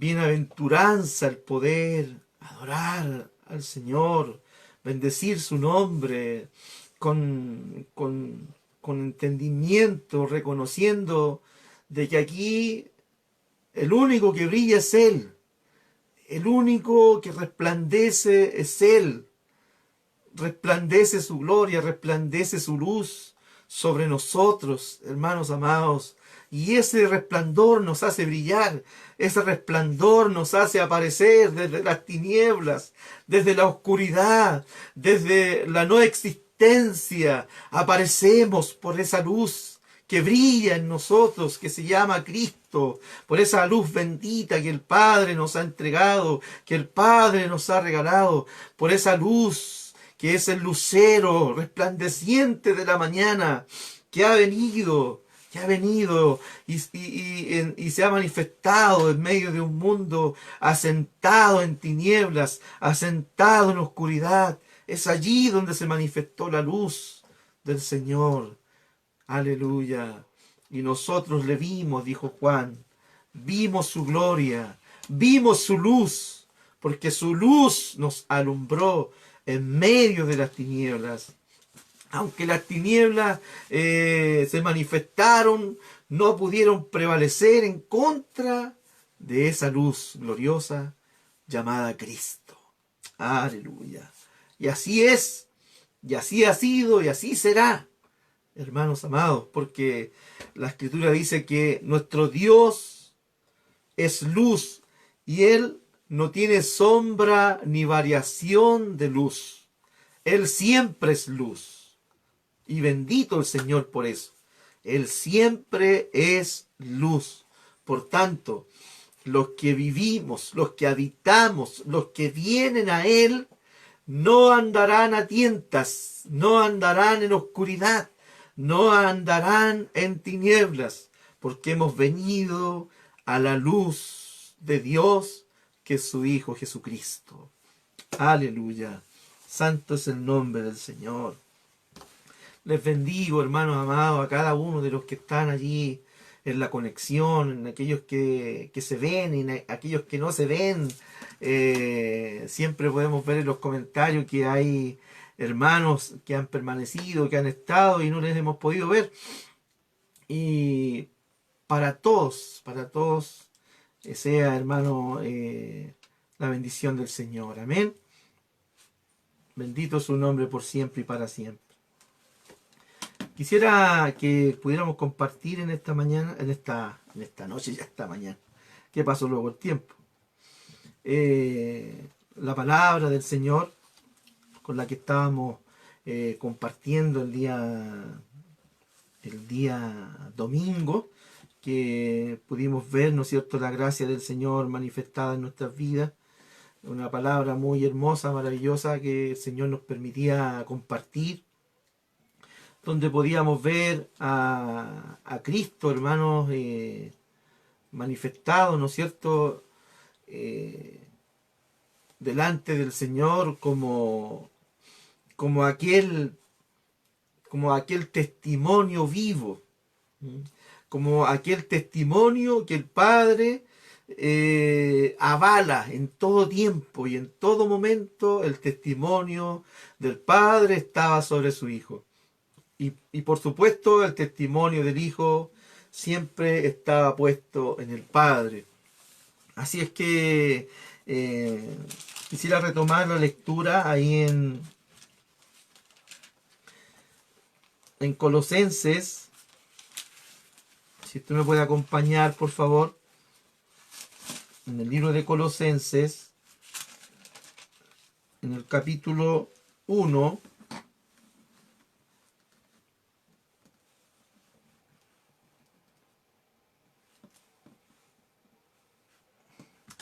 bienaventuranza el poder adorar al Señor, bendecir su nombre con entendimiento, reconociendo de que aquí el único que brilla es Él, el único que resplandece es Él, resplandece su gloria, resplandece su luz sobre nosotros, hermanos amados. Y ese resplandor nos hace brillar, ese resplandor nos hace aparecer desde las tinieblas, desde la oscuridad, desde la no existencia. Aparecemos por esa luz que brilla en nosotros, que se llama Cristo, por esa luz bendita que el Padre nos ha entregado, que el Padre nos ha regalado, por esa luz que es el lucero resplandeciente de la mañana, que ha venido y se ha manifestado en medio de un mundo asentado en tinieblas, asentado en oscuridad. Es allí donde se manifestó la luz del Señor. Aleluya. Y nosotros le vimos, dijo Juan, vimos su gloria, vimos su luz, porque su luz nos alumbró en medio de las tinieblas. Aunque las tinieblas se manifestaron, no pudieron prevalecer en contra de esa luz gloriosa llamada Cristo. Aleluya. Y así es, y así ha sido, y así será, hermanos amados, porque la Escritura dice que nuestro Dios es luz y Él no tiene sombra ni variación de luz. Él siempre es luz. Y bendito el Señor por eso. Él siempre es luz. Por tanto, los que vivimos, los que habitamos, los que vienen a Él, no andarán a tientas, no andarán en oscuridad, no andarán en tinieblas, porque hemos venido a la luz de Dios, que es su Hijo Jesucristo. Aleluya. Santo es el nombre del Señor. Les bendigo, hermanos amados, a cada uno de los que están allí en la conexión, en aquellos que se ven y en aquellos que no se ven. Siempre podemos ver en los comentarios que hay hermanos que han permanecido, que han estado y no les hemos podido ver. Y para todos, sea, hermano, la bendición del Señor. Amén. Bendito su nombre por siempre y para siempre. Quisiera que pudiéramos compartir en esta mañana, en esta noche, ya esta mañana, que pasó luego el tiempo, la palabra del Señor con la que estábamos compartiendo el día domingo, que pudimos ver, ¿no es cierto?, la gracia del Señor manifestada en nuestras vidas. Una palabra muy hermosa, maravillosa, que el Señor nos permitía compartir, donde podíamos ver a Cristo, hermanos, manifestado, ¿no es cierto?, delante del Señor como aquel testimonio vivo, como aquel testimonio que el Padre avala en todo tiempo y en todo momento. El testimonio del Padre estaba sobre su Hijo. Y por supuesto el testimonio del Hijo siempre estaba puesto en el Padre. Así es que quisiera retomar la lectura ahí en Colosenses. Si usted me puede acompañar, por favor, en el libro de Colosenses, en el capítulo 1.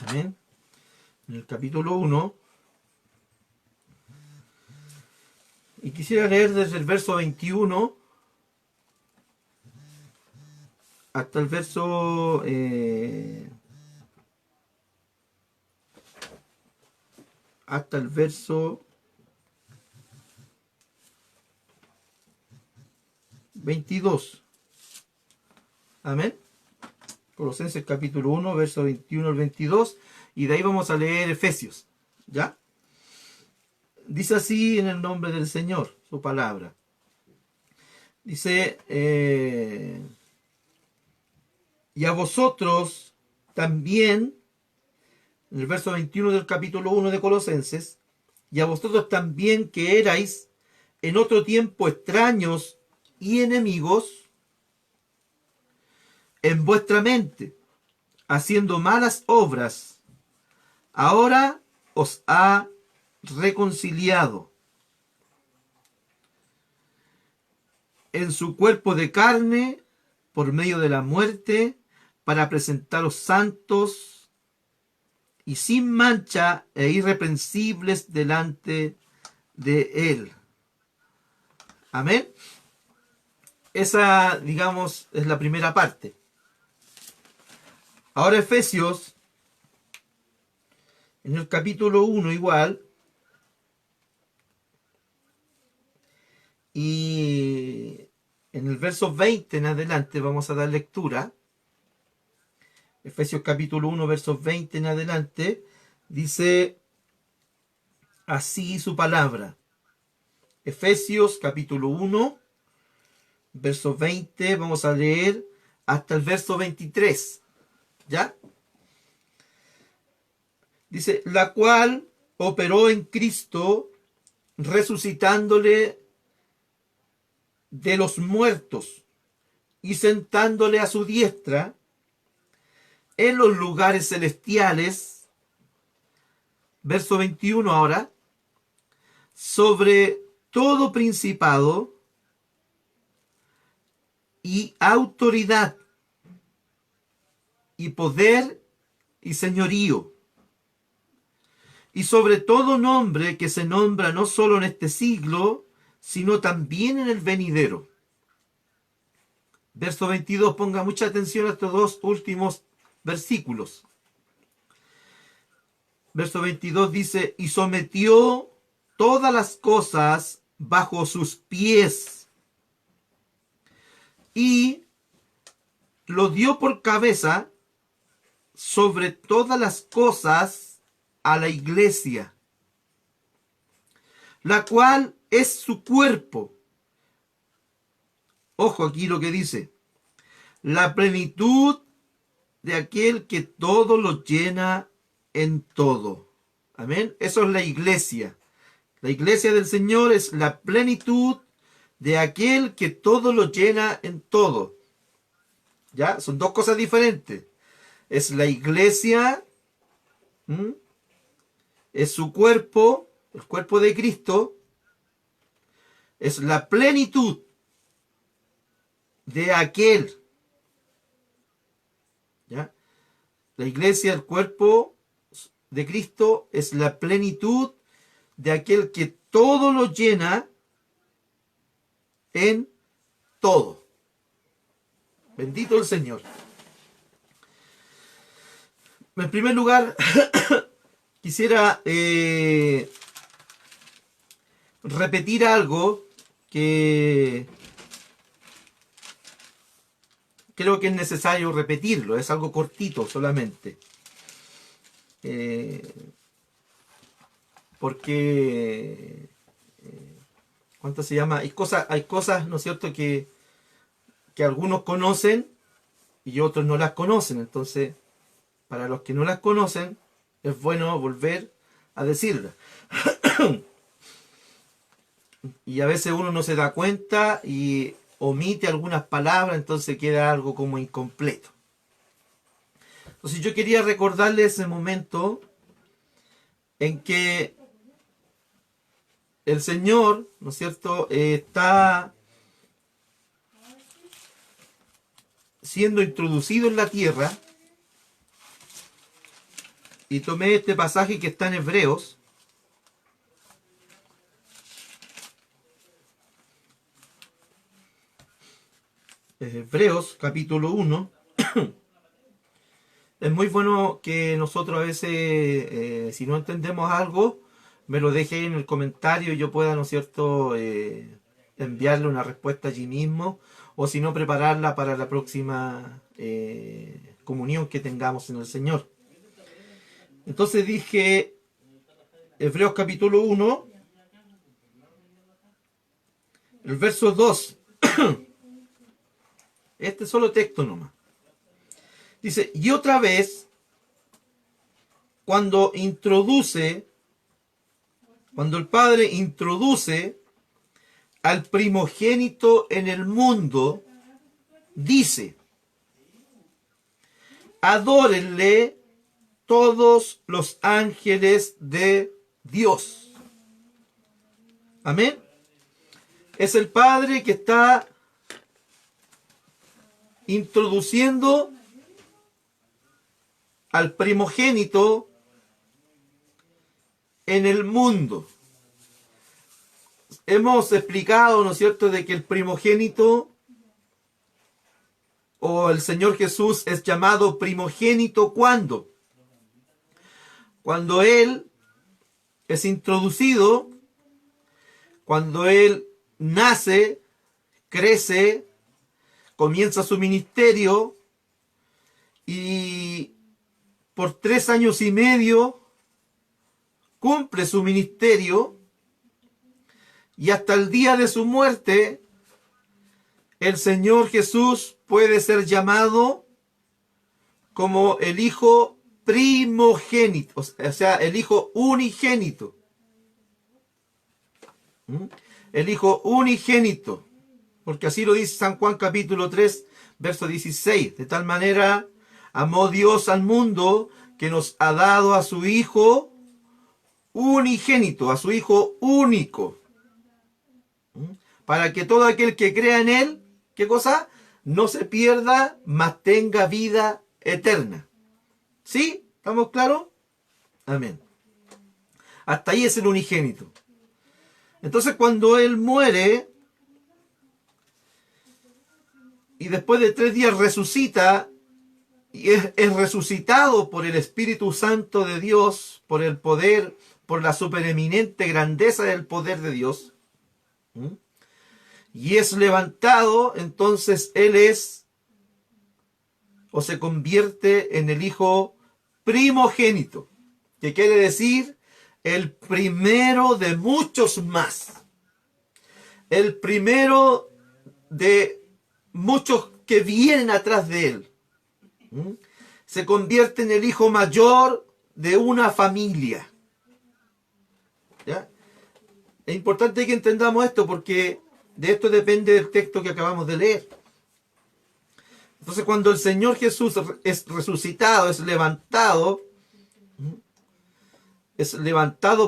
Amén. En el capítulo 1. Y quisiera leer desde el verso 21 hasta el verso 22. Amén. Colosenses capítulo 1, verso 21 al 22, y de ahí vamos a leer Efesios, ¿ya? Dice así en el nombre del Señor, su palabra. Dice, y a vosotros también, en el verso 21 del capítulo 1 de Colosenses, y a vosotros también que erais en otro tiempo extraños y enemigos en vuestra mente, haciendo malas obras, ahora os ha reconciliado en su cuerpo de carne por medio de la muerte, para presentaros santos y sin mancha e irreprensibles delante de Él. Amén. Esa, digamos, es la primera parte. Ahora Efesios, en el capítulo 1 igual, y en el verso 20 en adelante vamos a dar lectura. Efesios capítulo 1, versos 20 en adelante, dice así su palabra. Efesios capítulo 1, verso 20, vamos a leer hasta el verso 23. ¿Ya? Dice, la cual operó en Cristo, resucitándole de los muertos y sentándole a su diestra en los lugares celestiales, verso 21 ahora, sobre todo principado y autoridad y poder y señorío, y sobre todo nombre que se nombra no solo en este siglo, sino también en el venidero. Verso 22, ponga mucha atención a estos dos últimos versículos. Verso 22 dice, y sometió todas las cosas bajo sus pies, y lo dio por cabeza sobre todas las cosas a la iglesia, la cual es su cuerpo. Ojo aquí lo que dice, la plenitud de aquel que todo lo llena en todo. Amén. Eso es la iglesia. La iglesia del Señor es la plenitud de aquel que todo lo llena en todo. ¿Ya? Son dos cosas diferentes. Es la iglesia, es su cuerpo, el cuerpo de Cristo, es la plenitud de aquel. ¿Ya? La iglesia, el cuerpo de Cristo, es la plenitud de aquel que todo lo llena en todo. Bendito el Señor. En primer lugar, quisiera repetir algo que creo que es necesario repetirlo. Es algo cortito solamente. Porque ¿cuánto se llama? Hay cosas, ¿no es cierto?, que algunos conocen y otros no las conocen. Entonces, para los que no las conocen, es bueno volver a decirlas. Y a veces uno no se da cuenta y omite algunas palabras, entonces queda algo como incompleto. Entonces yo quería recordarles ese momento en que el Señor, ¿no es cierto?, está siendo introducido en la tierra, y tomé este pasaje que está en Hebreos, capítulo 1. Es muy bueno que nosotros a veces, si no entendemos algo, me lo deje en el comentario y yo pueda, ¿no es cierto?, enviarle una respuesta allí mismo, o si no, prepararla para la próxima comunión que tengamos en el Señor. Entonces dije, Hebreos capítulo 1, el verso 2. Este solo texto nomás. Dice, y otra vez, cuando el Padre introduce al primogénito en el mundo, dice, adórenle todos los ángeles de Dios. Amén. Es el Padre que está introduciendo al primogénito en el mundo. Hemos explicado, ¿no es cierto?, de que el primogénito o el Señor Jesús es llamado primogénito ¿cuándo? Cuando Él es introducido, cuando Él nace, crece, comienza su ministerio y por 3 años y medio cumple su ministerio y hasta el día de su muerte el Señor Jesús puede ser llamado como el Hijo primogénito, o sea, el Hijo unigénito. El Hijo unigénito, porque así lo dice San Juan capítulo 3, verso 16. De tal manera amó Dios al mundo que nos ha dado a su Hijo unigénito, a su Hijo único, para que todo aquel que crea en Él, ¿qué cosa? No se pierda, mas tenga vida eterna. ¿Sí? ¿Estamos claros? Amén. Hasta ahí es el unigénito. Entonces cuando Él muere y después de 3 días resucita, y es resucitado por el Espíritu Santo de Dios, por el poder, por la supereminente grandeza del poder de Dios, y es levantado, entonces Él es o se convierte en el Hijo primogénito, que quiere decir el primero de muchos más, el primero de muchos que vienen atrás de Él. Se convierte en el hijo mayor de una familia. ¿Ya? Es importante que entendamos esto porque de esto depende el texto que acabamos de leer. Entonces cuando el Señor Jesús es resucitado, es levantado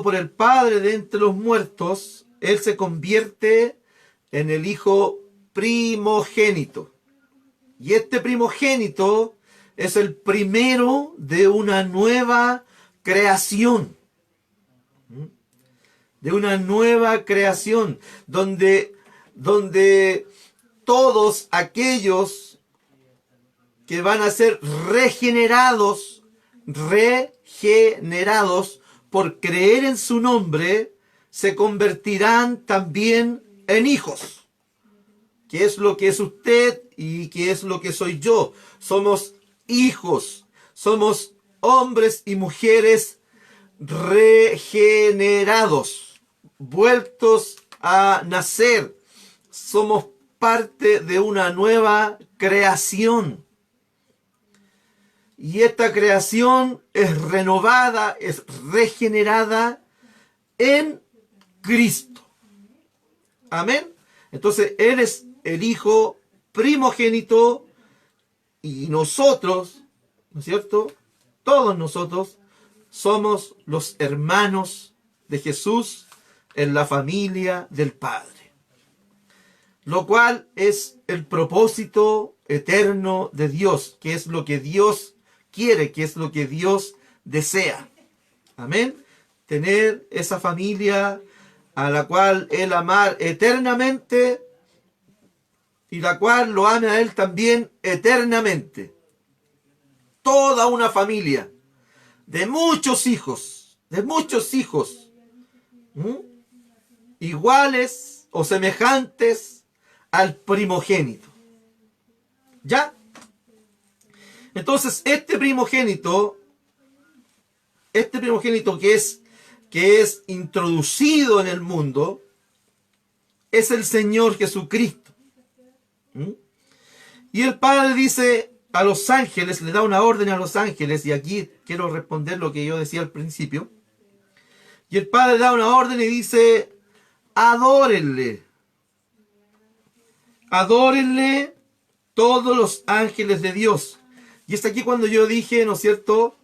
por el Padre de entre los muertos, Él se convierte en el Hijo primogénito. Y este primogénito es el primero de una nueva creación. De una nueva creación, donde todos aquellos que van a ser regenerados por creer en su nombre, se convertirán también en hijos. ¿Qué es lo que es usted y qué es lo que soy yo? Somos hijos, somos hombres y mujeres regenerados, vueltos a nacer. Somos parte de una nueva creación. Y esta creación es renovada, es regenerada en Cristo. Amén. Entonces, Él es el Hijo primogénito y nosotros, ¿no es cierto? Todos nosotros somos los hermanos de Jesús en la familia del Padre. Lo cual es el propósito eterno de Dios, que es lo que Dios quiere, que es lo que Dios desea. Amén. Tener esa familia a la cual Él amar eternamente y la cual lo ame a Él también eternamente. Toda una familia de muchos hijos, iguales o semejantes al primogénito. ¿Ya? Entonces, este primogénito que es introducido en el mundo, es el Señor Jesucristo. ¿Mm? Y el Padre dice a los ángeles, le da una orden a los ángeles, y aquí quiero responder lo que yo decía al principio. Y el Padre da una orden y dice, adórenle. Adórenle todos los ángeles de Dios. Y es aquí cuando yo dije, ¿no es cierto?,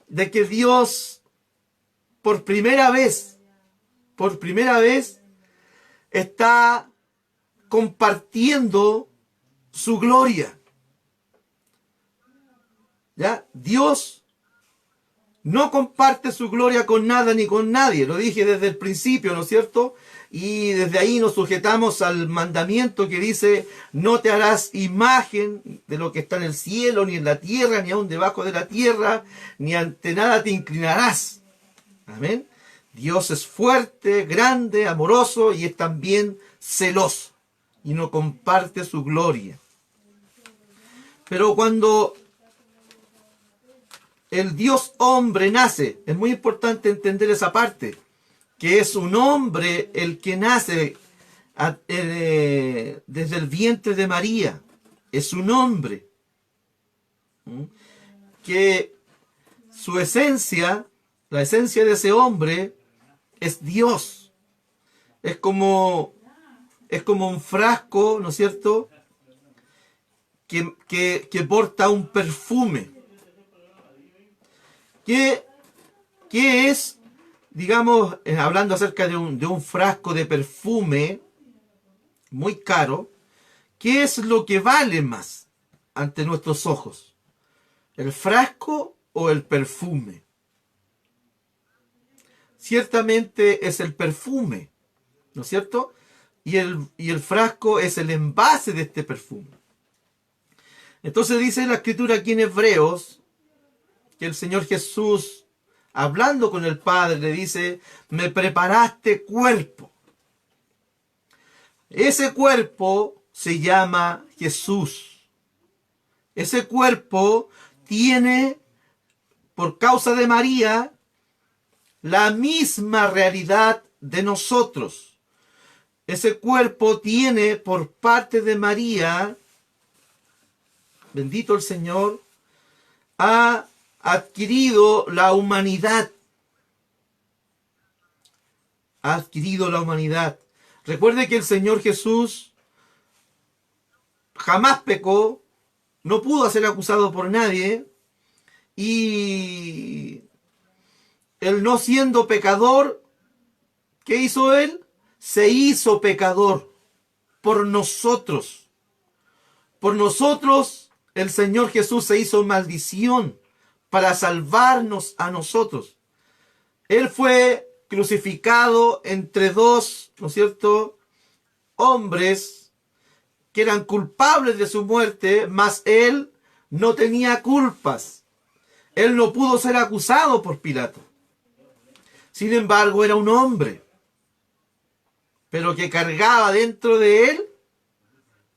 de que Dios por primera vez, está compartiendo su gloria. ¿Ya? Dios no comparte su gloria con nada ni con nadie. Lo dije desde el principio, ¿no es cierto? Y desde ahí nos sujetamos al mandamiento que dice, no te harás imagen de lo que está en el cielo, ni en la tierra, ni aún debajo de la tierra, ni ante nada te inclinarás. Amén. Dios es fuerte, grande, amoroso y es también celoso. Y no comparte su gloria. Pero cuando el Dios hombre nace, es muy importante entender esa parte, que es un hombre el que nace desde el vientre de María. Es un hombre. Que su esencia, la esencia de ese hombre, es Dios. Es como un frasco, ¿no es cierto?, que porta un perfume. ¿Qué es, digamos, hablando acerca de un frasco de perfume muy caro, qué es lo que vale más ante nuestros ojos? ¿El frasco o el perfume? Ciertamente es el perfume, ¿no es cierto? Y el frasco es el envase de este perfume. Entonces dice la Escritura aquí en Hebreos, que el Señor Jesús, hablando con el Padre, le dice, me preparaste cuerpo. Ese cuerpo se llama Jesús. Ese cuerpo tiene, por causa de María, la misma realidad de nosotros. Ese cuerpo tiene, por parte de María, bendito el Señor, ha adquirido la humanidad. Ha adquirido la humanidad. Recuerde que el Señor Jesús jamás pecó, no pudo ser acusado por nadie, y él, no siendo pecador, ¿qué hizo él? Se hizo pecador por nosotros. Por nosotros el Señor Jesús se hizo maldición para salvarnos a nosotros. Él fue crucificado entre dos, ¿no es cierto?, hombres que eran culpables de su muerte, mas él no tenía culpas. Él no pudo ser acusado por Pilato. Sin embargo, era un hombre, pero que cargaba dentro de él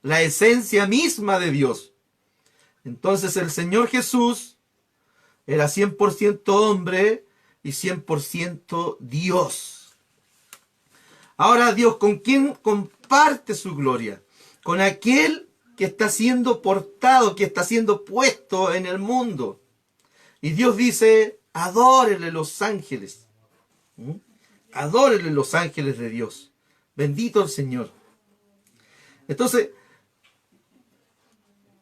la esencia misma de Dios. Entonces el Señor Jesús era 100% hombre y 100% Dios. Ahora Dios, ¿con quién comparte su gloria? Con aquel que está siendo portado, que está siendo puesto en el mundo. Y Dios dice, adórenle los ángeles. Adórenle los ángeles de Dios. Bendito el Señor. Entonces,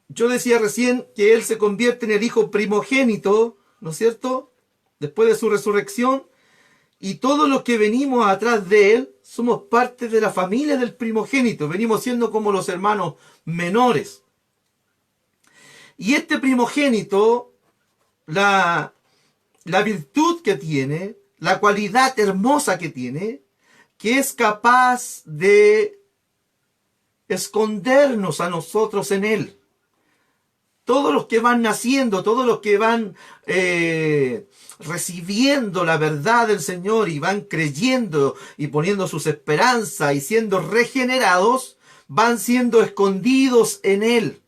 yo decía recién que Él se convierte en el Hijo primogénito, ¿no es cierto?, después de su resurrección, y todos los que venimos atrás de Él somos parte de la familia del primogénito, venimos siendo como los hermanos menores. Y este primogénito, la virtud que tiene, la cualidad hermosa que tiene, que es capaz de escondernos a nosotros en Él. Todos los que van naciendo, todos los que van recibiendo la verdad del Señor y van creyendo y poniendo sus esperanzas y siendo regenerados, van siendo escondidos en Él.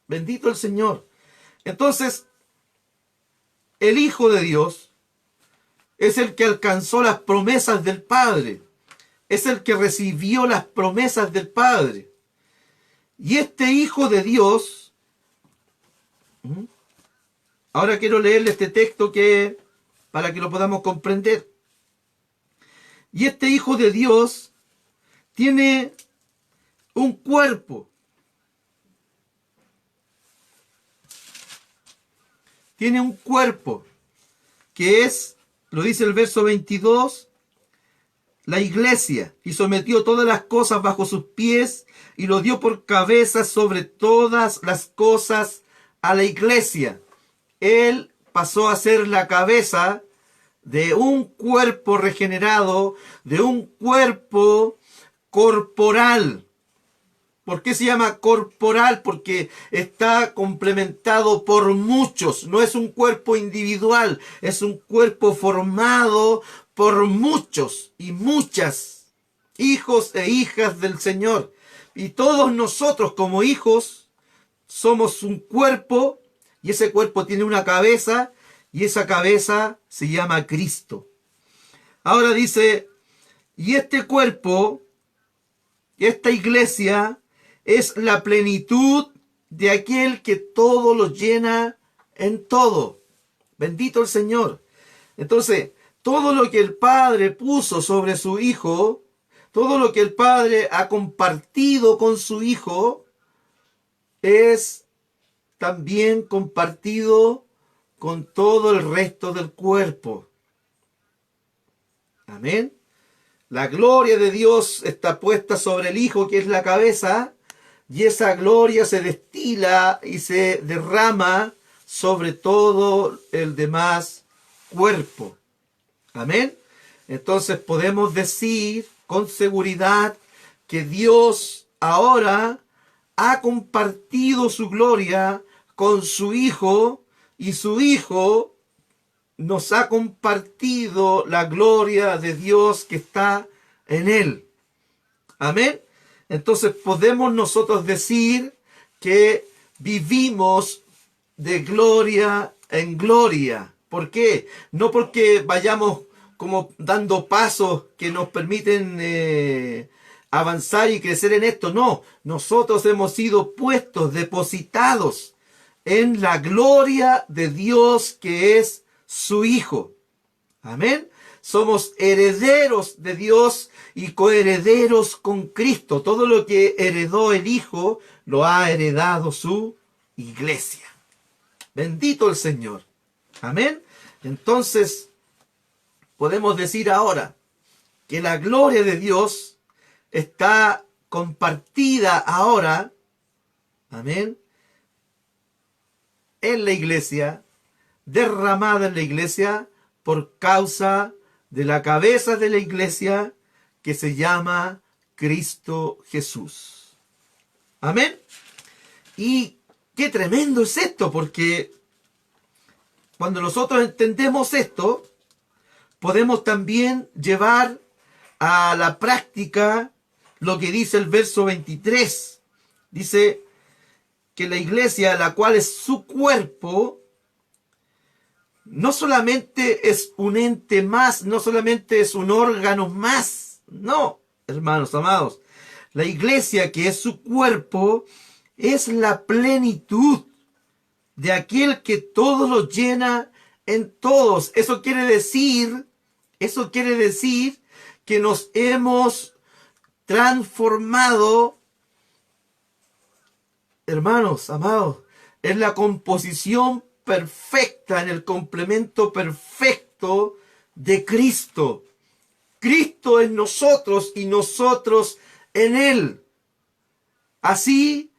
Bendito el Señor. Entonces, el Hijo de Dios es el que alcanzó las promesas del Padre. Es el que recibió las promesas del Padre. Y este Hijo de Dios, ahora quiero leerle este texto para que lo podamos comprender. Y este Hijo de Dios tiene un cuerpo. Tiene un cuerpo que es, lo dice el verso 22, la iglesia, y sometió todas las cosas bajo sus pies y lo dio por cabeza sobre todas las cosas a la iglesia. Él pasó a ser la cabeza de un cuerpo regenerado, de un cuerpo corporal. ¿Por qué se llama corporal? Porque está complementado por muchos. No es un cuerpo individual, es un cuerpo formado por muchos y muchas hijos e hijas del Señor. Y todos nosotros como hijos somos un cuerpo, y ese cuerpo tiene una cabeza, y esa cabeza se llama Cristo. Ahora dice, y este cuerpo, esta iglesia, es la plenitud de aquel que todo lo llena en todo. Bendito el Señor. Entonces, todo lo que el Padre puso sobre su Hijo, todo lo que el Padre ha compartido con su Hijo, es también compartido con todo el resto del cuerpo. Amén. La gloria de Dios está puesta sobre el Hijo, que es la cabeza, y esa gloria se destila y se derrama sobre todo el demás cuerpo. Amén. Entonces podemos decir con seguridad que Dios ahora ha compartido su gloria con su Hijo, y su Hijo nos ha compartido la gloria de Dios que está en Él. Amén. Entonces podemos nosotros decir que vivimos de gloria en gloria. ¿Por qué? No porque vayamos como dando pasos que nos permiten avanzar y crecer en esto. No, nosotros hemos sido puestos, depositados en la gloria de Dios que es su Hijo. Amén. Somos herederos de Dios y coherederos con Cristo. Todo lo que heredó el Hijo lo ha heredado su iglesia. Bendito el Señor. Amén. Entonces, podemos decir ahora que la gloria de Dios está compartida ahora, amén, en la iglesia, derramada en la iglesia por causa de la cabeza de la iglesia que se llama Cristo Jesús. Amén. Y qué tremendo es esto, porque cuando nosotros entendemos esto, podemos también llevar a la práctica lo que dice el verso 23. Dice que la iglesia, la cual es su cuerpo, no solamente es un ente más, no solamente es un órgano más. No, hermanos amados. La iglesia, que es su cuerpo, es la plenitud de aquel que todo lo llena en todos. Eso quiere decir que nos hemos transformado, hermanos amados, en la composición perfecta, en el complemento perfecto de Cristo. Cristo en nosotros y nosotros en Él. Así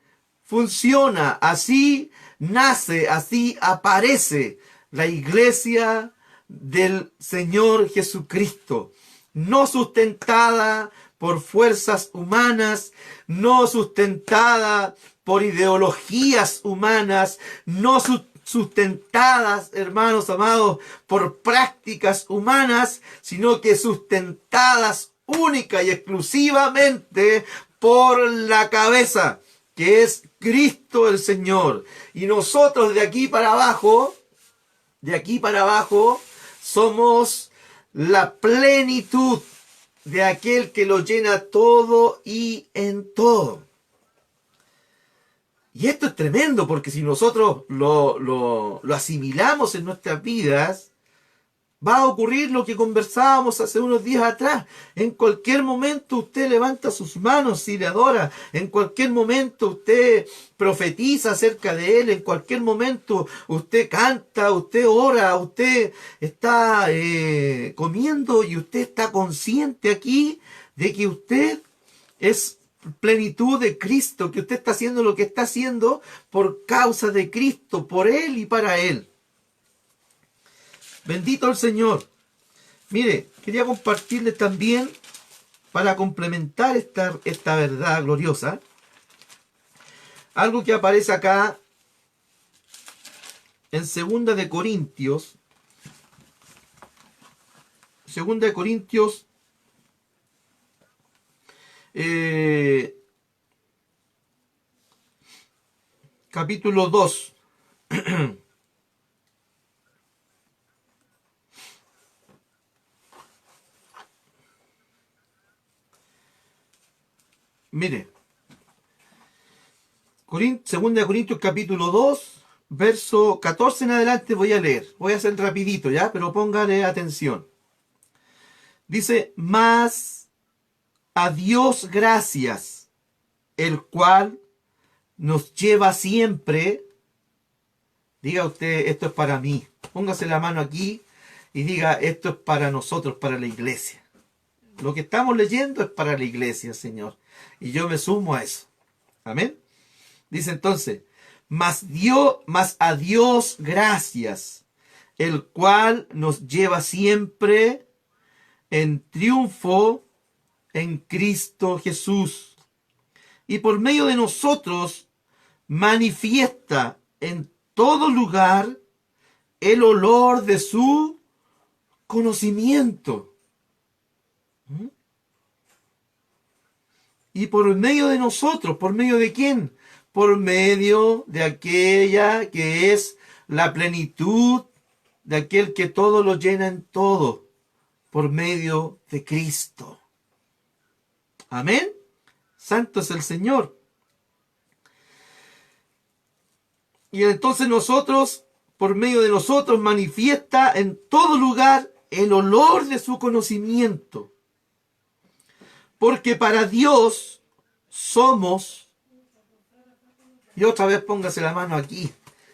funciona, así nace, así aparece la iglesia del Señor Jesucristo. No sustentada por fuerzas humanas, no sustentada por ideologías humanas, no sustentadas, hermanos amados, por prácticas humanas, sino que sustentadas única y exclusivamente por la cabeza, que es Cristo el Señor. Y nosotros de aquí para abajo, somos la plenitud de aquel que lo llena todo y en todo. Y esto es tremendo, porque si nosotros lo asimilamos en nuestras vidas, va a ocurrir lo que conversábamos hace unos días atrás. En cualquier momento usted levanta sus manos y le adora. En cualquier momento usted profetiza acerca de Él. En cualquier momento usted canta, usted ora, usted está comiendo y usted está consciente aquí de que usted es plenitud de Cristo, que usted está haciendo lo que está haciendo por causa de Cristo, por Él y para Él. Bendito el Señor. Mire, quería compartirles también, para complementar esta verdad gloriosa, algo que aparece acá en 2 de Corintios. 2 de Corintios capítulo 2. Mire, 2 de Corintios capítulo 2, verso 14 en adelante voy a leer. Voy a hacer rapidito, ¿ya? Pero póngale atención. Dice, mas a Dios gracias, el cual nos lleva siempre. Diga usted, esto es para mí. Póngase la mano aquí y diga, esto es para nosotros, para la iglesia. Lo que estamos leyendo es para la iglesia, Señor. Y yo me sumo a eso. Amén. Dice entonces, mas a Dios gracias, el cual nos lleva siempre en triunfo en Cristo Jesús. Y por medio de nosotros manifiesta en todo lugar el olor de su conocimiento. Y por medio de nosotros, ¿por medio de quién? Por medio de aquella que es la plenitud, de aquel que todo lo llena en todo, por medio de Cristo. Amén. Santo es el Señor. Y entonces nosotros, por medio de nosotros, manifiesta en todo lugar el olor de su conocimiento. Porque para Dios somos, y otra vez póngase la mano aquí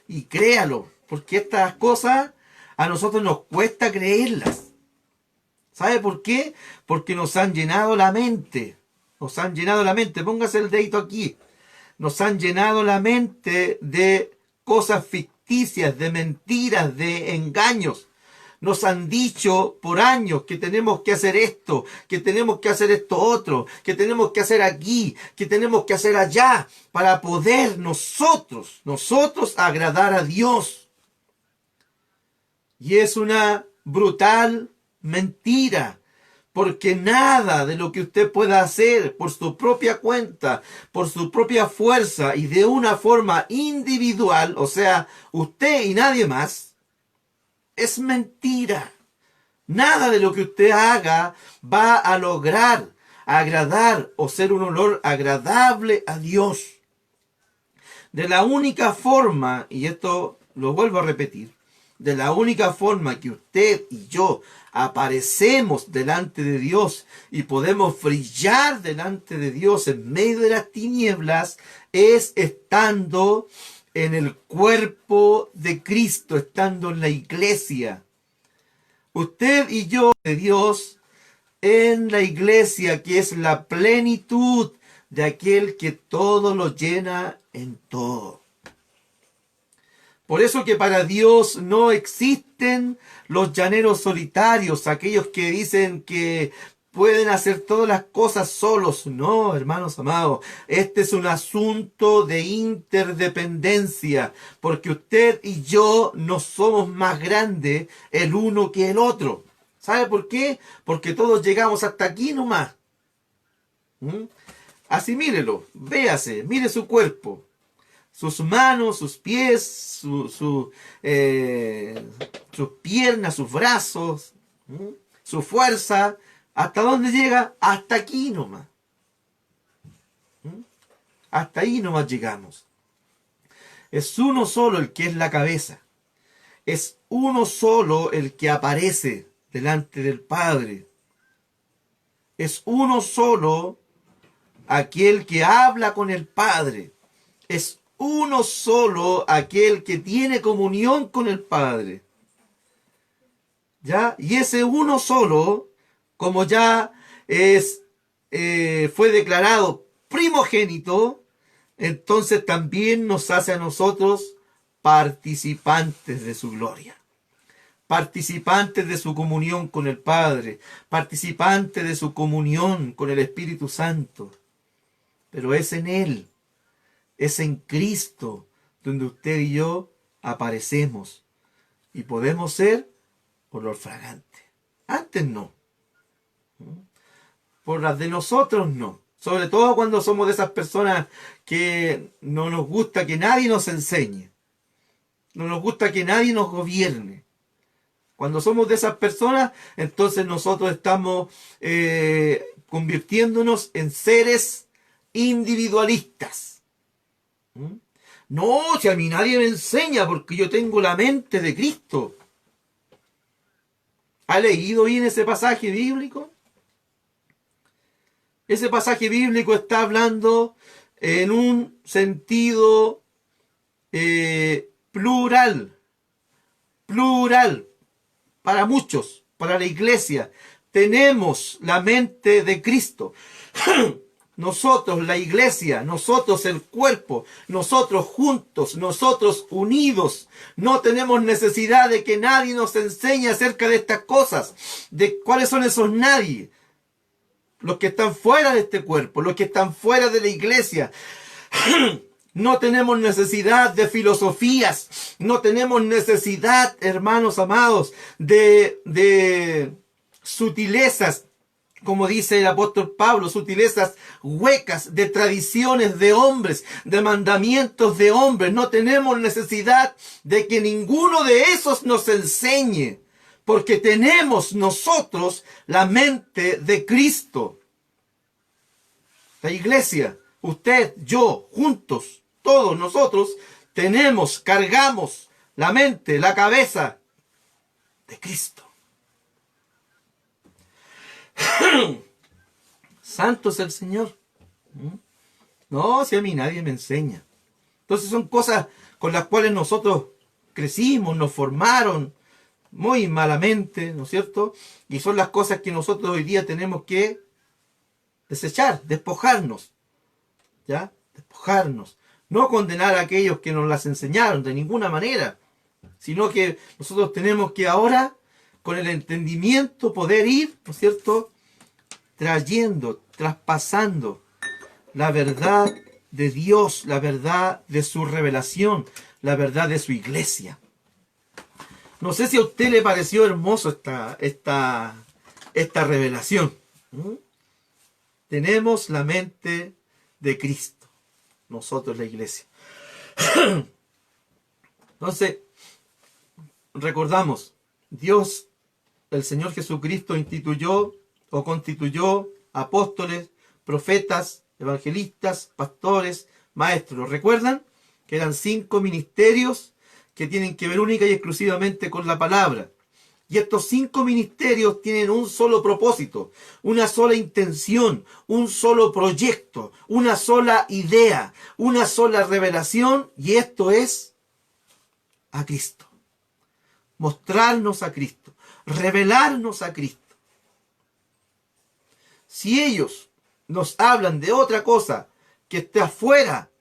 y créalo, porque estas cosas a nosotros nos cuesta creerlas. ¿Sabe por qué? Porque nos han llenado la mente. Nos han llenado la mente. Póngase el dedito aquí. Nos han llenado la mente de cosas ficticias, de mentiras, de engaños. Nos han dicho por años que tenemos que hacer esto, que tenemos que hacer esto otro, que tenemos que hacer aquí, que tenemos que hacer allá, para poder nosotros agradar a Dios. Y es una brutal mentira, porque nada de lo que usted pueda hacer por su propia cuenta, por su propia fuerza y de una forma individual, o sea, usted y nadie más, es mentira. Nada de lo que usted haga va a lograr agradar o ser un olor agradable a Dios. De la única forma, y esto lo vuelvo a repetir, de la única forma que usted y yo aparecemos delante de Dios y podemos brillar delante de Dios en medio de las tinieblas es estando en el cuerpo de Cristo, estando en la iglesia. Usted y yo de Dios en la iglesia, que es la plenitud de aquel que todo lo llena en todo. Por eso que para Dios no existen los llaneros solitarios, aquellos que dicen que pueden hacer todas las cosas solos. No, hermanos amados, este es un asunto de interdependencia, porque usted y yo no somos más grandes el uno que el otro. ¿Sabe por qué? Porque todos llegamos hasta aquí nomás. Asimílelo, véase, mire su cuerpo, sus manos, sus pies, sus piernas, sus brazos, su fuerza. ¿Hasta dónde llega? Hasta aquí nomás. Hasta ahí nomás llegamos. Es uno solo el que es la cabeza. Es uno solo el que aparece delante del Padre. Es uno solo aquel que habla con el Padre. Es uno solo aquel que tiene comunión con el Padre. ¿Ya? Y ese uno solo, como ya fue declarado primogénito, entonces también nos hace a nosotros participantes de su gloria, participantes de su comunión con el Padre, participantes de su comunión con el Espíritu Santo. Pero es en Él, es en Cristo, donde usted y yo aparecemos y podemos ser olor fragante. Antes no. Por las de nosotros no. Sobre todo cuando somos de esas personas que no nos gusta que nadie nos enseñe. No nos gusta que nadie nos gobierne. Cuando somos de esas personas, entonces nosotros estamos convirtiéndonos en seres individualistas. No, si a mí nadie me enseña porque yo tengo la mente de Cristo. ¿Ha leído bien ese pasaje bíblico? Ese pasaje bíblico está hablando en un sentido plural, para muchos, para la iglesia. Tenemos la mente de Cristo. Nosotros, la iglesia, nosotros el cuerpo, nosotros juntos, nosotros unidos, no tenemos necesidad de que nadie nos enseñe acerca de estas cosas, de cuáles son esos nadie. Los que están fuera de este cuerpo, los que están fuera de la iglesia. No tenemos necesidad de filosofías, no tenemos necesidad, hermanos amados, de sutilezas, como dice el apóstol Pablo, sutilezas huecas, de tradiciones de hombres, de mandamientos de hombres. No tenemos necesidad de que ninguno de esos nos enseñe, porque tenemos nosotros la mente de Cristo. La iglesia, usted, yo, juntos, todos nosotros, cargamos la mente, la cabeza de Cristo. Santo es el Señor. No, si a mí nadie me enseña. Entonces son cosas con las cuales nosotros crecimos, nos formaron muy malamente, ¿no es cierto? Y son las cosas que nosotros hoy día tenemos que desechar, despojarnos. ¿Ya? Despojarnos. No condenar a aquellos que nos las enseñaron de ninguna manera, sino que nosotros tenemos que ahora, con el entendimiento, poder ir, ¿no es cierto?, trayendo, traspasando la verdad de Dios, la verdad de su revelación, la verdad de su iglesia. No sé si a usted le pareció hermoso esta revelación. Tenemos la mente de Cristo, nosotros la iglesia. Entonces, recordamos, Dios, el Señor Jesucristo instituyó o constituyó apóstoles, profetas, evangelistas, pastores, maestros. ¿Recuerdan? Que eran 5 ministerios que tienen que ver única y exclusivamente con la palabra. Y estos 5 ministerios tienen un solo propósito, una sola intención, un solo proyecto, una sola idea, una sola revelación, y esto es a Cristo. Mostrarnos a Cristo, revelarnos a Cristo. Si ellos nos hablan de otra cosa que esté afuera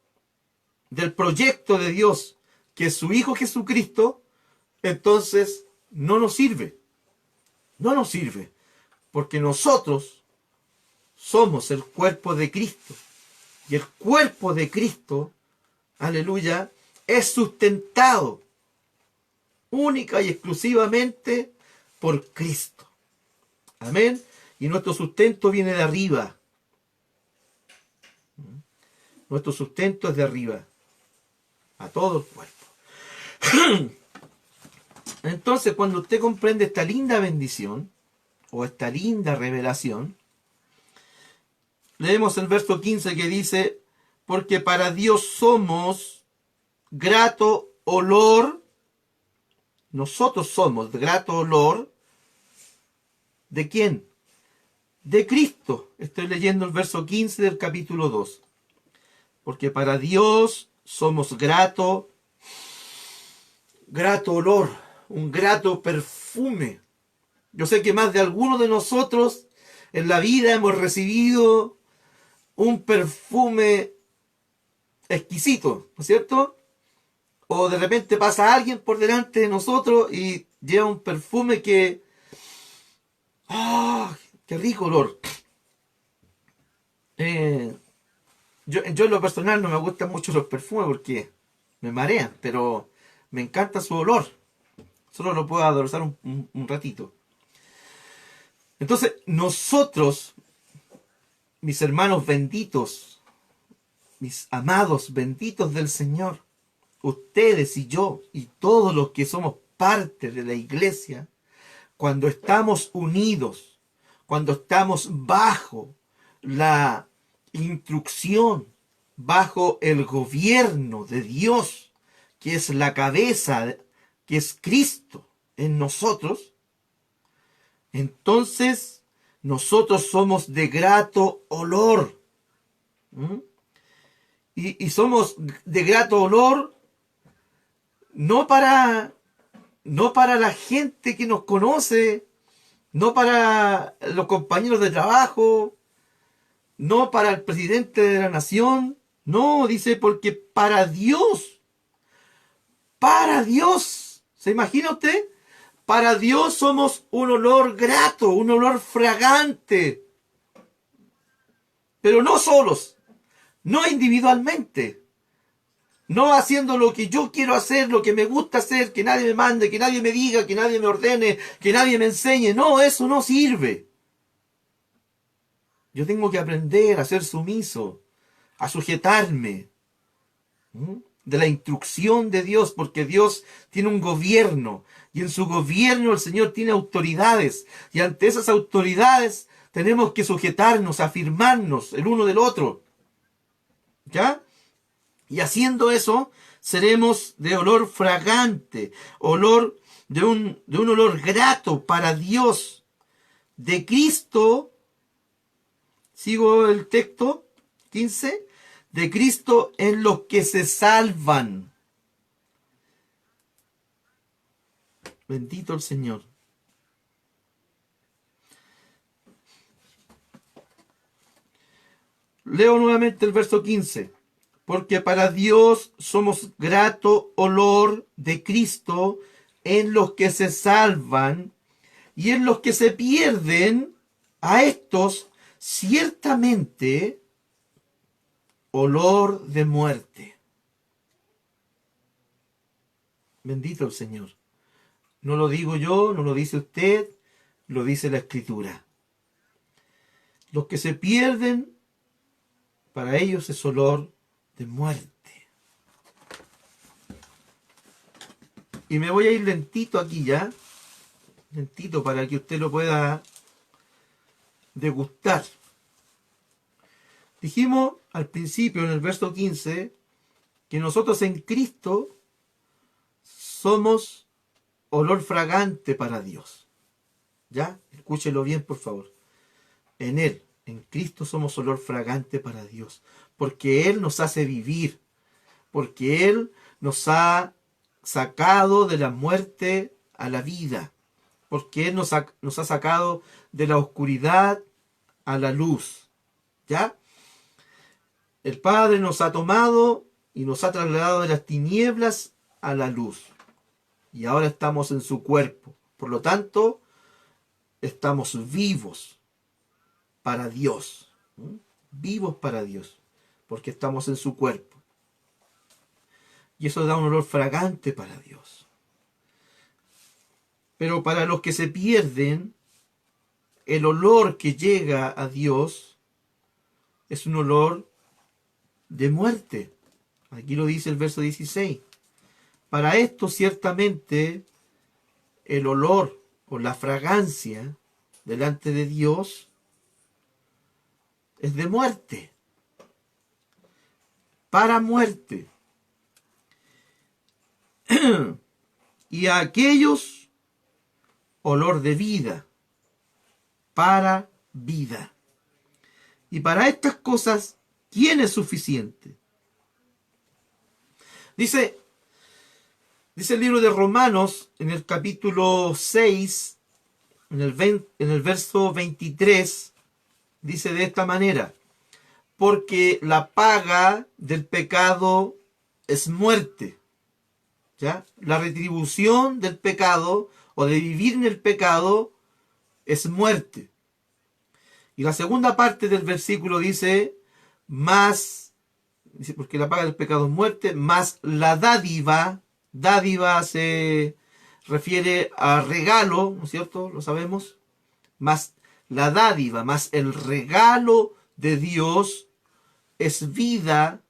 del proyecto de Dios, que es su Hijo Jesucristo, entonces no nos sirve. No nos sirve. Porque nosotros somos el cuerpo de Cristo. Y el cuerpo de Cristo, aleluya, es sustentado única y exclusivamente por Cristo. Amén. Y nuestro sustento viene de arriba. Nuestro sustento es de arriba, a todo el cuerpo. Entonces, cuando usted comprende esta linda bendición, o esta linda revelación, leemos el verso 15 que dice, porque para Dios somos grato olor, nosotros somos grato olor, ¿de quién? De Cristo. Estoy leyendo el verso 15 del capítulo 2. Porque para Dios somos grato olor, un grato perfume. Yo sé que más de algunos de nosotros en la vida hemos recibido un perfume exquisito, ¿no es cierto? O de repente pasa alguien por delante de nosotros y lleva un perfume que... ¡ah! ¡Qué rico olor! Yo en lo personal no me gustan mucho los perfumes porque me marean, pero me encanta su olor. Solo lo puedo adorar un ratito. Entonces, nosotros, mis hermanos benditos, mis amados benditos del Señor, ustedes y yo y todos los que somos parte de la iglesia, cuando estamos unidos, cuando estamos bajo la instrucción, bajo el gobierno de Dios, que es la cabeza, que es Cristo en nosotros, entonces nosotros somos de grato olor. Y somos de grato olor no para la gente que nos conoce, no para los compañeros de trabajo, no para el presidente de la nación. No, dice, porque para Dios. Para Dios. ¿Se imagina usted? Para Dios somos un olor grato, un olor fragante. Pero no solos, no individualmente. No haciendo lo que yo quiero hacer, lo que me gusta hacer, que nadie me mande, que nadie me diga, que nadie me ordene, que nadie me enseñe. No, eso no sirve. Yo tengo que aprender a ser sumiso, a sujetarme de la instrucción de Dios, porque Dios tiene un gobierno, y en su gobierno el Señor tiene autoridades, y ante esas autoridades tenemos que sujetarnos, afirmarnos el uno del otro. ¿Ya? Y haciendo eso, seremos de olor fragante, olor de un olor grato para Dios, de Cristo. Sigo el texto 15, de Cristo en los que se salvan. Bendito el Señor. Leo nuevamente el verso 15. Porque para Dios somos grato olor de Cristo en los que se salvan, y en los que se pierden, a estos ciertamente olor de muerte. Bendito el Señor. No lo digo yo, no lo dice usted, lo dice la Escritura. Los que se pierden, para ellos es olor de muerte. Y me voy a ir lentito aquí ya, lentito para que usted lo pueda degustar. Dijimos al principio en el verso 15 que nosotros en Cristo somos olor fragante para Dios. ¿Ya? Escúchelo bien, por favor. En Él, en Cristo somos olor fragante para Dios, porque Él nos hace vivir, porque Él nos ha sacado de la muerte a la vida, porque Él nos ha sacado de la oscuridad a la luz. ¿Ya? El Padre nos ha tomado y nos ha trasladado de las tinieblas a la luz. Y ahora estamos en su cuerpo. Por lo tanto, estamos vivos para Dios. Vivos para Dios. Porque estamos en su cuerpo. Y eso da un olor fragante para Dios. Pero para los que se pierden, el olor que llega a Dios es un olor de muerte. Aquí lo dice el verso 16. Para esto ciertamente el olor o la fragancia delante de Dios es de muerte, para muerte. Y a aquellos olor de vida, para vida. Y para estas cosas, ¿quién es suficiente? Dice el libro de Romanos, en el capítulo 6, en el verso 23, dice de esta manera: porque la paga del pecado es muerte. ¿Ya? La retribución del pecado o de vivir en el pecado es muerte. Y la segunda parte del versículo dice, porque la paga del pecado es muerte, más la dádiva se refiere a regalo, ¿no es cierto? Lo sabemos. Más la dádiva, más el regalo de Dios es vida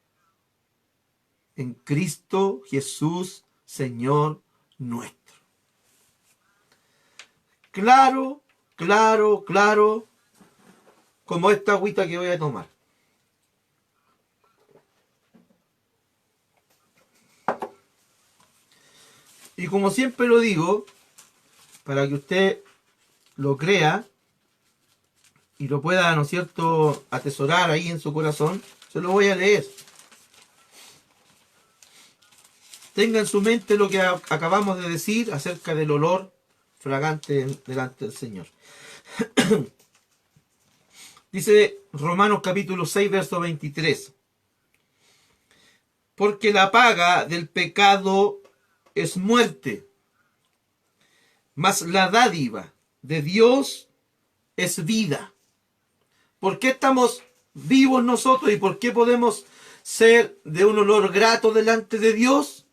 en Cristo Jesús, Señor nuestro. Claro, claro, claro, como esta agüita que voy a tomar. Y como siempre lo digo, para que usted lo crea y lo pueda, ¿no es cierto?, atesorar ahí en su corazón, se lo voy a leer. Tenga en su mente lo que acabamos de decir acerca del olor fragante delante del Señor. Dice Romanos capítulo 6, verso 23. Porque la paga del pecado es muerte, mas la dádiva de Dios es vida. ¿Por qué estamos vivos nosotros y por qué podemos ser de un olor grato delante de Dios?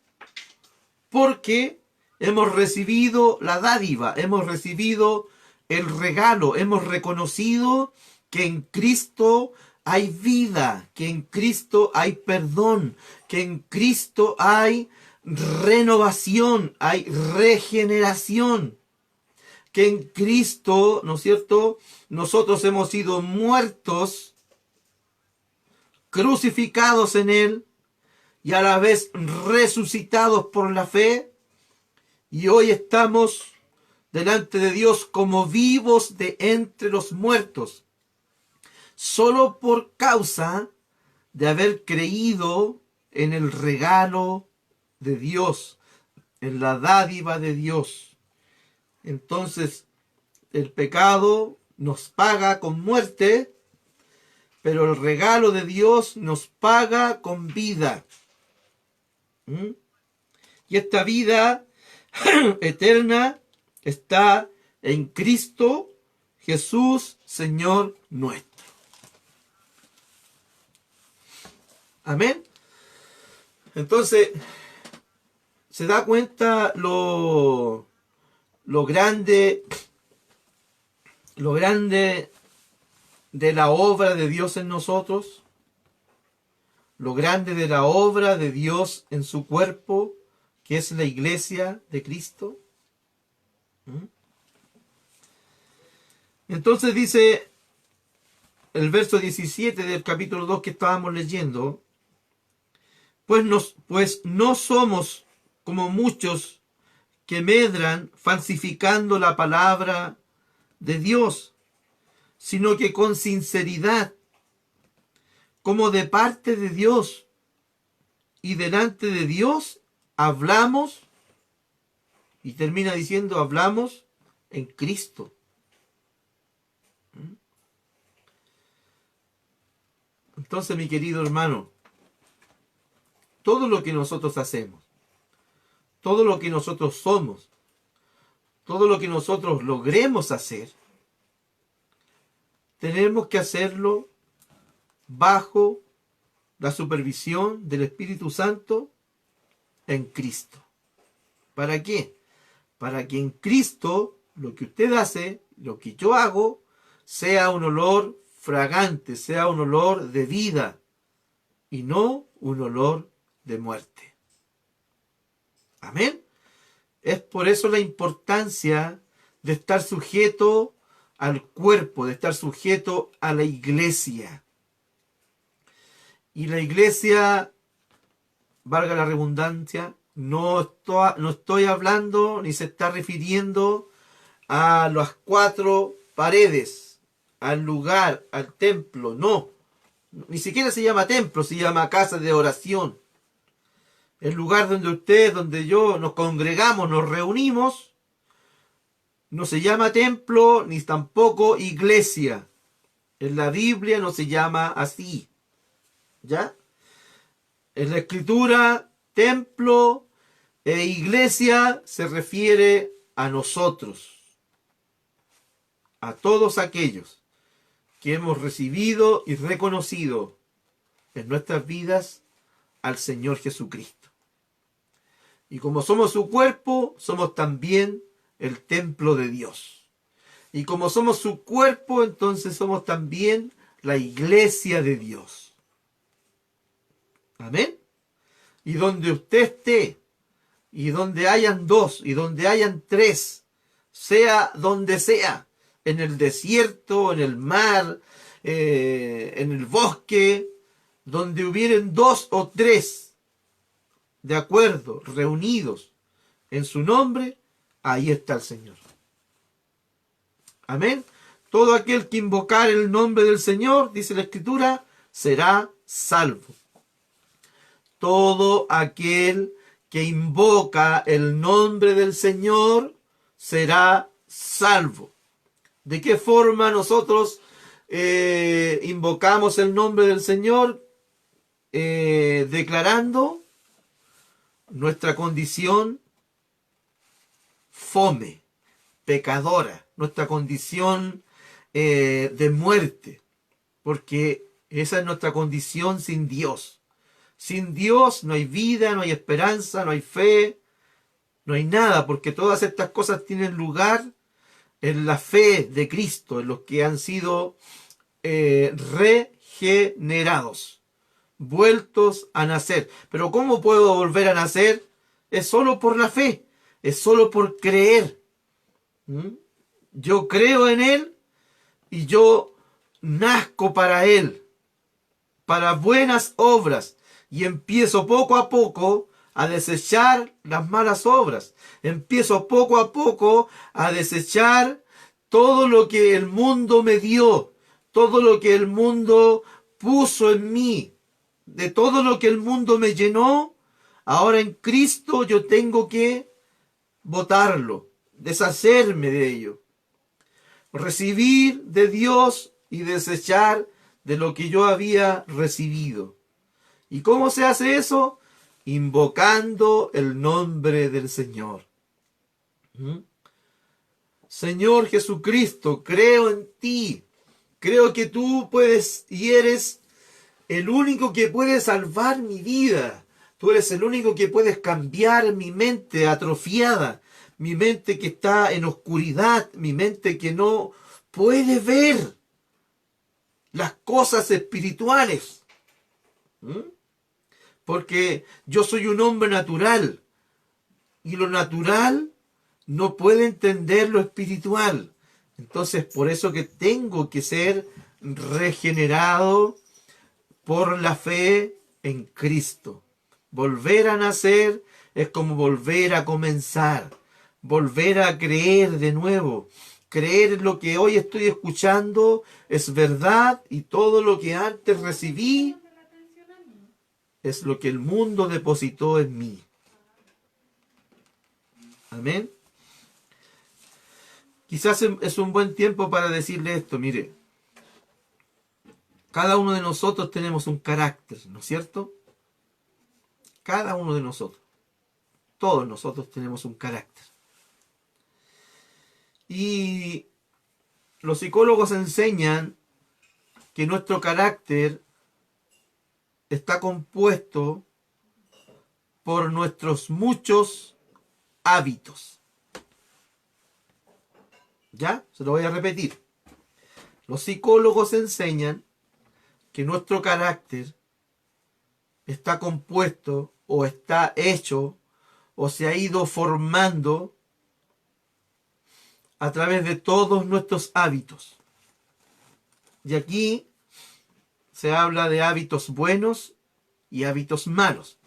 Porque hemos recibido la dádiva, hemos recibido el regalo, hemos reconocido que en Cristo hay vida, que en Cristo hay perdón, que en Cristo hay renovación, hay regeneración, que en Cristo, ¿no es cierto?, nosotros hemos sido muertos, crucificados en Él, y a la vez resucitados por la fe, y hoy estamos delante de Dios como vivos de entre los muertos, solo por causa de haber creído en el regalo de Dios, en la dádiva de Dios. Entonces, el pecado nos paga con muerte, pero el regalo de Dios nos paga con vida. Y esta vida eterna está en Cristo Jesús, Señor nuestro. Amén. Entonces, se da cuenta lo grande de la obra de Dios en nosotros, lo grande de la obra de Dios en su cuerpo, que es la iglesia de Cristo. Entonces dice el verso 17 del capítulo 2 que estábamos leyendo, pues no somos como muchos que medran falsificando la palabra de Dios, sino que con sinceridad, como de parte de Dios y delante de Dios, hablamos, y termina diciendo, hablamos en Cristo. Entonces, mi querido hermano, todo lo que nosotros hacemos, todo lo que nosotros somos, todo lo que nosotros logremos hacer, tenemos que hacerlo bajo la supervisión del Espíritu Santo en Cristo. ¿Para qué? Para que en Cristo lo que usted hace, lo que yo hago, sea un olor fragante, sea un olor de vida y no un olor de muerte. Amén. Es por eso la importancia de estar sujeto al cuerpo, de estar sujeto a la iglesia. Y la iglesia, valga la redundancia, no estoy hablando ni se está refiriendo a las cuatro paredes, al lugar, al templo, no. Ni siquiera se llama templo, se llama casa de oración. El lugar donde usted, donde yo nos congregamos, nos reunimos, no se llama templo ni tampoco iglesia. En la Biblia no se llama así. ¿Ya? En la escritura, templo e iglesia se refiere a nosotros, a todos aquellos que hemos recibido y reconocido en nuestras vidas al Señor Jesucristo. Y como somos su cuerpo, somos también el templo de Dios. Y como somos su cuerpo, entonces somos también la iglesia de Dios. Amén. Y donde usted esté, y donde hayan dos, y donde hayan tres, sea donde sea, en el desierto, en el mar, en el bosque, donde hubieren dos o tres, de acuerdo, reunidos en su nombre, ahí está el Señor. Amén. Todo aquel que invocar el nombre del Señor, dice la Escritura, será salvo. Todo aquel que invoca el nombre del Señor será salvo. ¿De qué forma nosotros invocamos el nombre del Señor? Declarando nuestra condición fome, pecadora, nuestra condición de muerte, porque esa es nuestra condición sin Dios. Sin Dios no hay vida, no hay esperanza, no hay fe, no hay nada, porque todas estas cosas tienen lugar en la fe de Cristo, en los que han sido regenerados, vueltos a nacer. Pero ¿cómo puedo volver a nacer? Es solo por la fe, es solo por creer. Yo creo en Él y yo nazco para Él, para buenas obras, y empiezo poco a poco a desechar las malas obras. Empiezo poco a poco a desechar todo lo que el mundo me dio, todo lo que el mundo puso en mí, de todo lo que el mundo me llenó. Ahora en Cristo yo tengo que botarlo, deshacerme de ello, recibir de Dios y desechar de lo que yo había recibido. ¿Y cómo se hace eso? Invocando el nombre del Señor. Señor Jesucristo, creo en ti. Creo que tú puedes y eres el único que puede salvar mi vida. Tú eres el único que puedes cambiar mi mente atrofiada, mi mente que está en oscuridad, mi mente que no puede ver las cosas espirituales. Porque yo soy un hombre natural y lo natural no puede entender lo espiritual. Entonces, por eso que tengo que ser regenerado por la fe en Cristo. Volver a nacer es como volver a comenzar, volver a creer de nuevo. Creer en lo que hoy estoy escuchando es verdad y todo lo que antes recibí es lo que el mundo depositó en mí. Amén. Quizás es un buen tiempo para decirle esto. Mire, cada uno de nosotros tenemos un carácter, ¿no es cierto? Cada uno de nosotros. Todos nosotros tenemos un carácter. Y los psicólogos enseñan que nuestro carácter está compuesto por nuestros muchos hábitos. ¿Ya? Se lo voy a repetir. Los psicólogos enseñan que nuestro carácter está compuesto o está hecho o se ha ido formando a través de todos nuestros hábitos. Y aquí se habla de hábitos buenos y hábitos malos.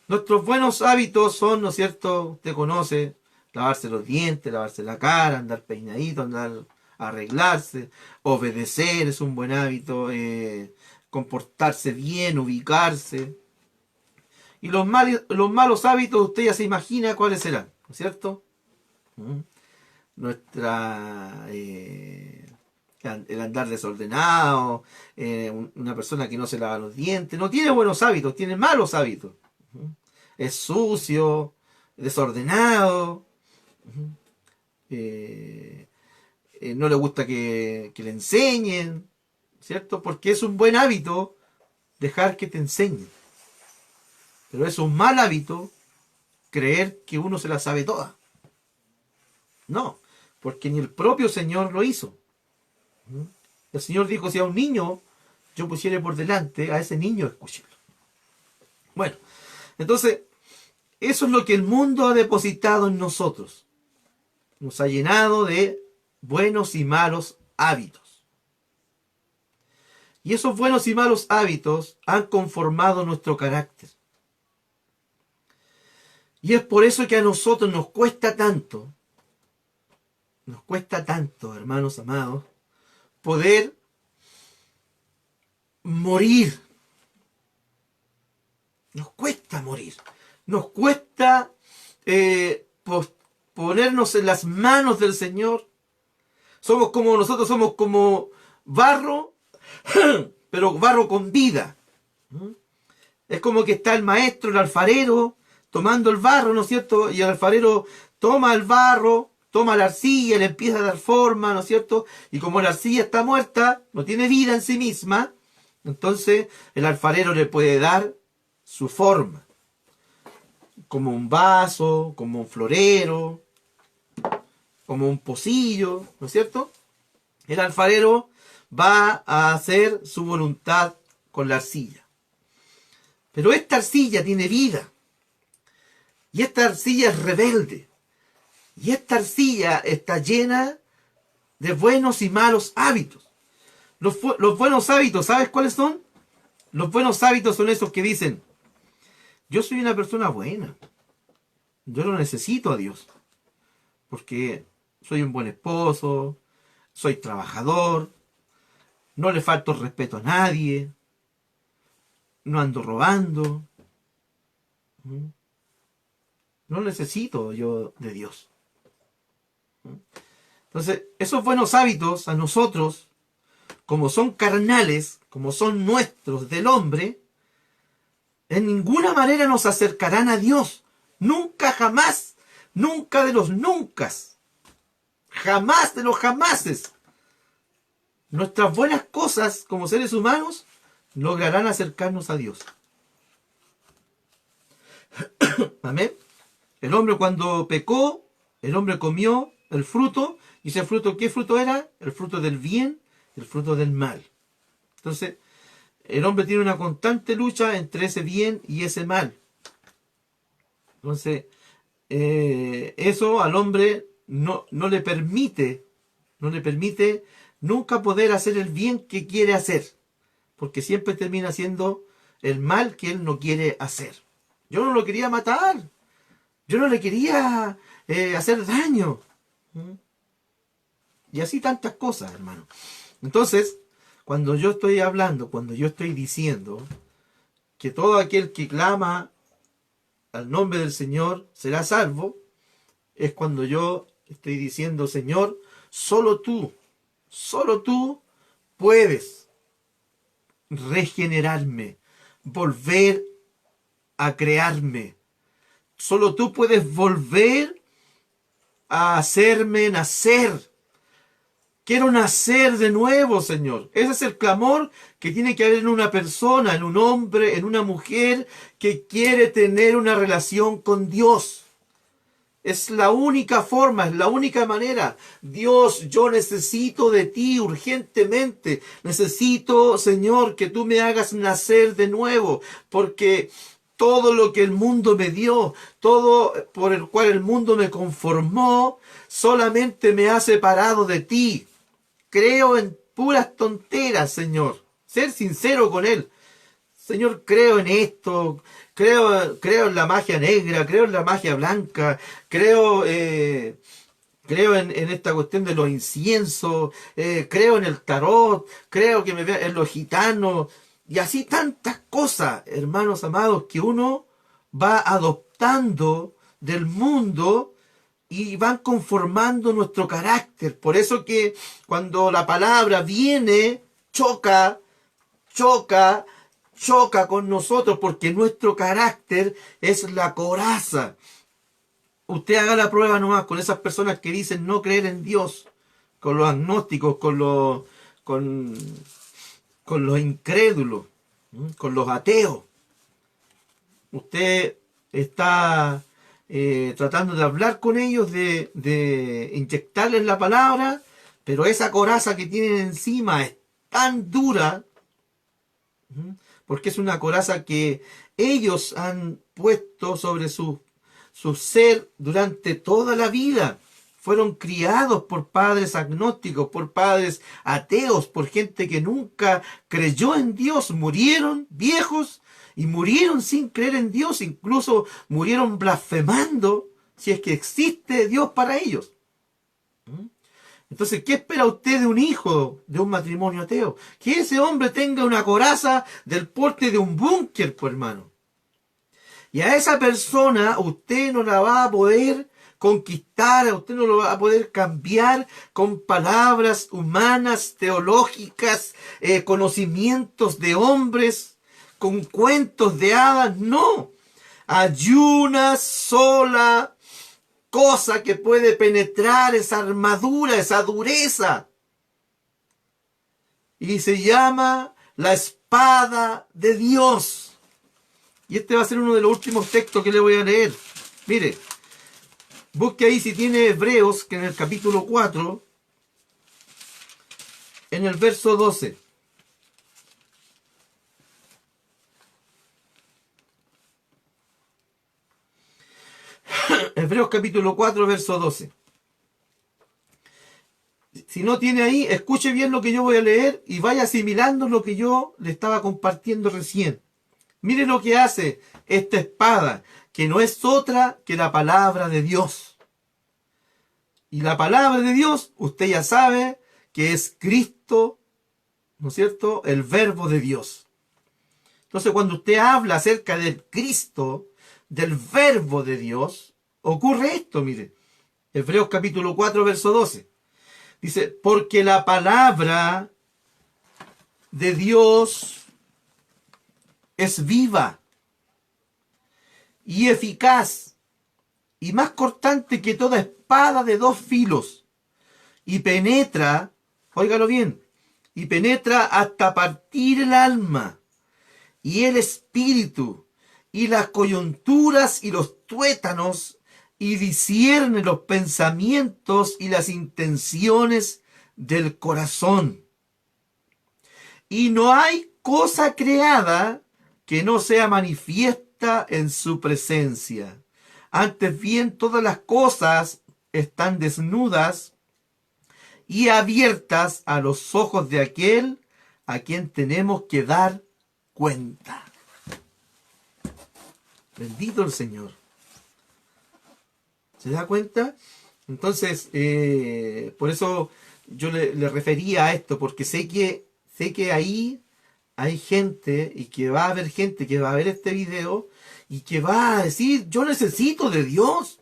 Nuestros buenos hábitos son, ¿no es cierto? Usted conoce, lavarse los dientes, lavarse la cara, andar peinadito, andar arreglarse, obedecer es un buen hábito, comportarse bien, ubicarse. Y los malos hábitos, usted ya se imagina cuáles serán, ¿no es cierto? Nuestra el andar desordenado, una persona que no se lava los dientes, no tiene buenos hábitos, tiene malos hábitos. Es sucio, desordenado, no le gusta que le enseñen, ¿cierto? Porque es un buen hábito dejar que te enseñen. Pero es un mal hábito creer que uno se la sabe toda. No, porque ni el propio Señor lo hizo. El Señor dijo, si a un niño yo pusiera por delante, a ese niño escúchelo. Bueno, entonces, eso es lo que el mundo ha depositado en nosotros. Nos ha llenado de buenos y malos hábitos. Y esos buenos y malos hábitos han conformado nuestro carácter. Y es por eso que a nosotros nos cuesta tanto, hermanos amados, poder morir. Nos cuesta morir. Nos cuesta ponernos en las manos del Señor. Nosotros somos como barro, pero barro con vida. Es como que está el maestro, el alfarero, tomando el barro, ¿no es cierto? Y el alfarero toma el barro, toma la arcilla, le empieza a dar forma, ¿no es cierto? Y como la arcilla está muerta, no tiene vida en sí misma, entonces el alfarero le puede dar su forma. Como un vaso, como un florero, como un pocillo, ¿no es cierto? El alfarero va a hacer su voluntad con la arcilla. Pero esta arcilla tiene vida. Y esta arcilla es rebelde. Y esta arcilla está llena de buenos y malos hábitos. Los buenos hábitos, ¿sabes cuáles son? Los buenos hábitos son esos que dicen, yo soy una persona buena. Yo no necesito a Dios. Porque soy un buen esposo, soy trabajador, no le falto respeto a nadie, no ando robando. No necesito yo de Dios. Entonces, esos buenos hábitos a nosotros, como son carnales, como son nuestros del hombre, en ninguna manera nos acercarán a Dios. Nunca, jamás. Nunca de los nunca. Jamás de los jamases. Nuestras buenas cosas como seres humanos lograrán acercarnos a Dios. Amén. El hombre cuando pecó, el hombre comió el fruto. ¿Y ese fruto qué fruto era? El fruto del bien y el fruto del mal. Entonces, el hombre tiene una constante lucha entre ese bien y ese mal. Entonces, eso al hombre no le permite nunca poder hacer el bien que quiere hacer. Porque siempre termina haciendo el mal que él no quiere hacer. Yo no lo quería matar. Yo no le quería hacer daño. Y así tantas cosas, hermano. Entonces, cuando yo estoy hablando, cuando yo estoy diciendo que todo aquel que clama al nombre del Señor será salvo, es cuando yo estoy diciendo, Señor, solo tú puedes regenerarme, volver a crearme. Solo tú puedes volver a hacerme nacer. Quiero nacer de nuevo, Señor. Ese es el clamor que tiene que haber en una persona, en un hombre, en una mujer que quiere tener una relación con Dios. Es la única forma, es la única manera. Dios, yo necesito de ti urgentemente. Necesito, Señor, que tú me hagas nacer de nuevo, porque todo lo que el mundo me dio, todo por el cual el mundo me conformó, solamente me ha separado de ti. Creo en puras tonteras, Señor. Ser sincero con Él. Señor, creo en esto, creo en la magia negra, creo en la magia blanca, creo en esta cuestión de los inciensos, creo en el tarot, creo que me vea en los gitanos, y así tantas cosas, hermanos amados, que uno va adoptando del mundo y van conformando nuestro carácter. Por eso que cuando la palabra viene, choca con nosotros, porque nuestro carácter es la coraza. Usted haga la prueba nomás con esas personas que dicen no creer en Dios, con los agnósticos, con los incrédulos, con los ateos. Usted está tratando de hablar con ellos, de inyectarles la palabra, pero esa coraza que tienen encima es tan dura, porque es una coraza que ellos han puesto sobre su ser durante toda la vida. Fueron criados por padres agnósticos, por padres ateos, por gente que nunca creyó en Dios. Murieron viejos y murieron sin creer en Dios. Incluso murieron blasfemando si es que existe Dios para ellos. Entonces, ¿qué espera usted de un hijo de un matrimonio ateo? Que ese hombre tenga una coraza del porte de un búnker, pues, hermano. Y a esa persona usted no la va a poder conquistar, a usted no lo va a poder cambiar con palabras humanas, teológicas, conocimientos de hombres, con cuentos de hadas. No. Hay una sola cosa que puede penetrar esa armadura, esa dureza. Y se llama la espada de Dios. Y este va a ser uno de los últimos textos que le voy a leer. Mire, busque ahí si tiene Hebreos, que en el capítulo 4, en el verso 12. Hebreos capítulo 4, verso 12. Si no tiene ahí, escuche bien lo que yo voy a leer y vaya asimilando lo que yo le estaba compartiendo recién. Mire lo que hace esta espada, que no es otra que la palabra de Dios. Y la palabra de Dios, usted ya sabe que es Cristo, ¿no es cierto?, el verbo de Dios. Entonces, cuando usted habla acerca del Cristo, del verbo de Dios, ocurre esto, mire. Hebreos capítulo 4, verso 12. Dice, porque la palabra de Dios es viva y eficaz y más cortante que toda espada de dos filos y penetra, óigalo bien, y penetra hasta partir el alma y el espíritu y las coyunturas y los tuétanos y discierne los pensamientos y las intenciones del corazón. Y no hay cosa creada que no sea manifiesta en su presencia. Antes bien, todas las cosas están desnudas y abiertas a los ojos de aquel a quien tenemos que dar cuenta. Bendito el Señor. ¿Se da cuenta? Entonces, por eso yo le refería a esto, porque sé que ahí hay gente, y que va a haber gente que va a ver este video, y que va a decir, yo necesito de Dios,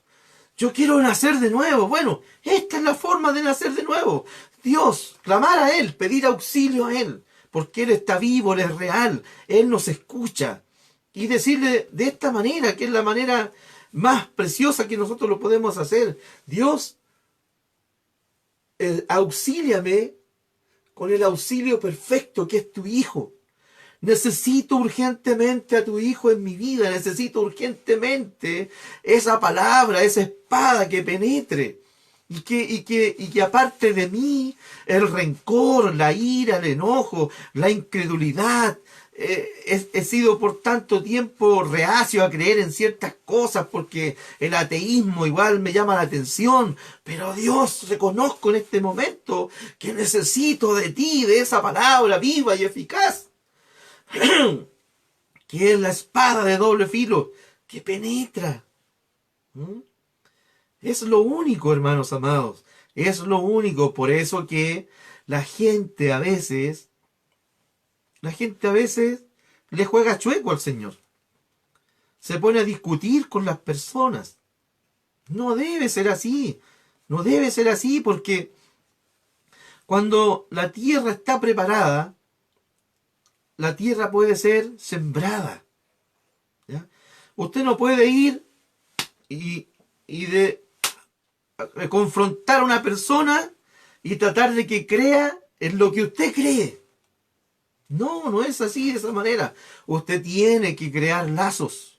yo quiero nacer de nuevo. Bueno, esta es la forma de nacer de nuevo. Dios, clamar a Él, pedir auxilio a Él, porque Él está vivo, Él es real, Él nos escucha. Y decirle de esta manera, que es la manera más preciosa que nosotros lo podemos hacer. Dios, auxíliame con el auxilio perfecto que es tu Hijo. Necesito urgentemente a tu Hijo en mi vida. Necesito urgentemente esa palabra, esa espada que penetre. Y que aparte de mí, el rencor, la ira, el enojo, la incredulidad. He sido por tanto tiempo reacio a creer en ciertas cosas porque el ateísmo igual me llama la atención. Pero Dios, reconozco en este momento que necesito de ti, de esa palabra viva y eficaz, que es la espada de doble filo, que penetra. ¿Mm? Es lo único, hermanos amados. Es lo único. Por eso que la gente a veces le juega chueco al Señor. Se pone a discutir con las personas. No debe ser así. No debe ser así porque cuando la tierra está preparada, la tierra puede ser sembrada. ¿Ya? Usted no puede ir y de confrontar a una persona y tratar de que crea en lo que usted cree. No, no es así de esa manera. Usted tiene que crear lazos.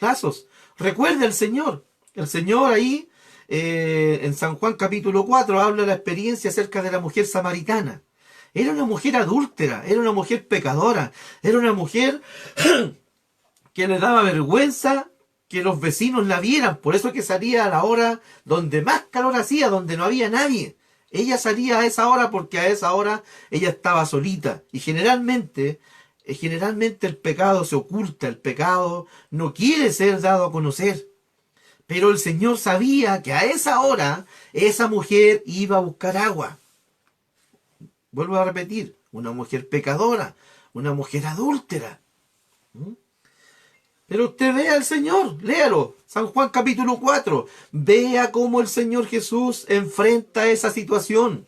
Lazos. Recuerde al Señor. El Señor ahí, en San Juan capítulo 4, habla de la experiencia acerca de la mujer samaritana. Era una mujer adúltera, era una mujer pecadora, era una mujer que le daba vergüenza que los vecinos la vieran. Por eso es que salía a la hora donde más calor hacía, donde no había nadie. Ella salía a esa hora porque a esa hora ella estaba solita. Y generalmente el pecado se oculta, el pecado no quiere ser dado a conocer. Pero el Señor sabía que a esa hora esa mujer iba a buscar agua. Vuelvo a repetir, una mujer pecadora, una mujer adúltera. Pero usted vea al Señor, léalo, San Juan capítulo 4, vea cómo el Señor Jesús enfrenta esa situación.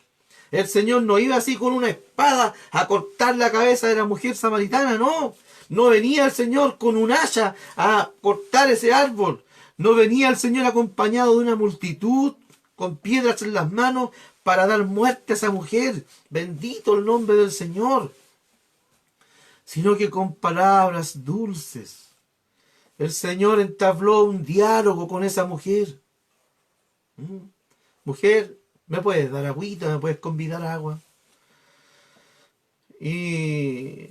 El Señor no iba así con una espada a cortar la cabeza de la mujer samaritana, no. No venía el Señor con un hacha a cortar ese árbol. No venía el Señor acompañado de una multitud con piedras en las manos para dar muerte a esa mujer. Bendito el nombre del Señor. Sino que con palabras dulces. El Señor entabló un diálogo con esa mujer. Mujer, ¿me puedes dar agüita? ¿Me puedes convidar agua? ¿Y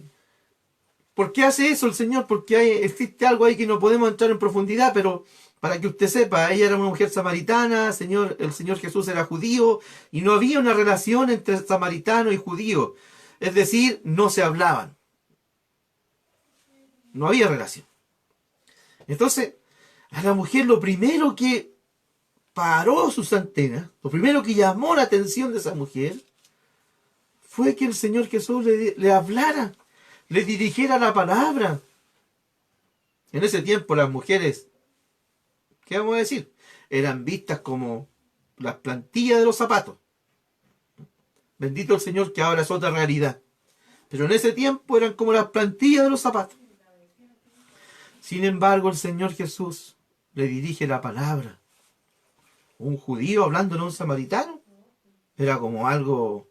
por qué hace eso el Señor? Porque existe algo ahí que no podemos entrar en profundidad, pero para que usted sepa, ella era una mujer samaritana, el Señor Jesús era judío, y no había una relación entre samaritano y judío. Es decir, no se hablaban. No había relación. Entonces, a la mujer lo primero que paró sus antenas, lo primero que llamó la atención de esa mujer, fue que el Señor Jesús le hablara, le dirigiera la palabra. En ese tiempo las mujeres, ¿qué vamos a decir? Eran vistas como las plantillas de los zapatos. Bendito el Señor que ahora es otra realidad. Pero en ese tiempo eran como las plantillas de los zapatos. Sin embargo, el Señor Jesús le dirige la palabra. Un judío hablando a un samaritano era como algo,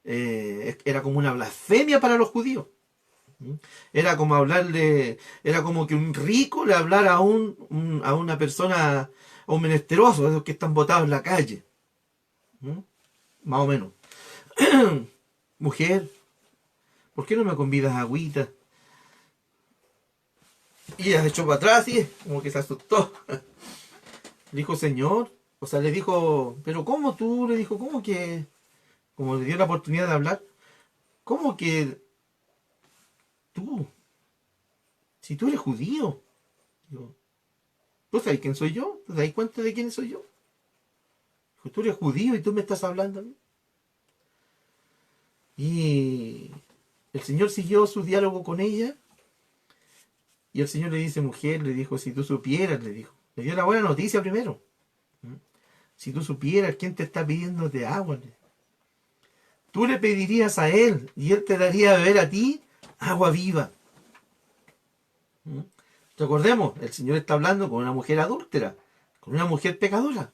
era como una blasfemia para los judíos. Era como era como que un rico le hablara a una persona, a un menesteroso, esos que están botados en la calle. Más o menos. Mujer, ¿por qué no me convidas a agüita? Y ella se echó para atrás y como que se asustó. Le dijo, Señor, o sea, le dijo, pero ¿cómo tú? Le dijo, ¿cómo que? Como le dio la oportunidad de hablar, ¿cómo que tú? Si tú eres judío. Digo, ¿tú sabes quién soy yo? ¿Te das cuenta de quién soy yo? Dijo, tú eres judío y tú me estás hablando a mí. Y el Señor siguió su diálogo con ella. Y el Señor le dice, mujer, le dijo, si tú supieras, le dijo. Le dio la buena noticia primero. Si tú supieras quién te está pidiendo de agua, tú le pedirías a Él y Él te daría a beber a ti agua viva. Recordemos, el Señor está hablando con una mujer adúltera, con una mujer pecadora.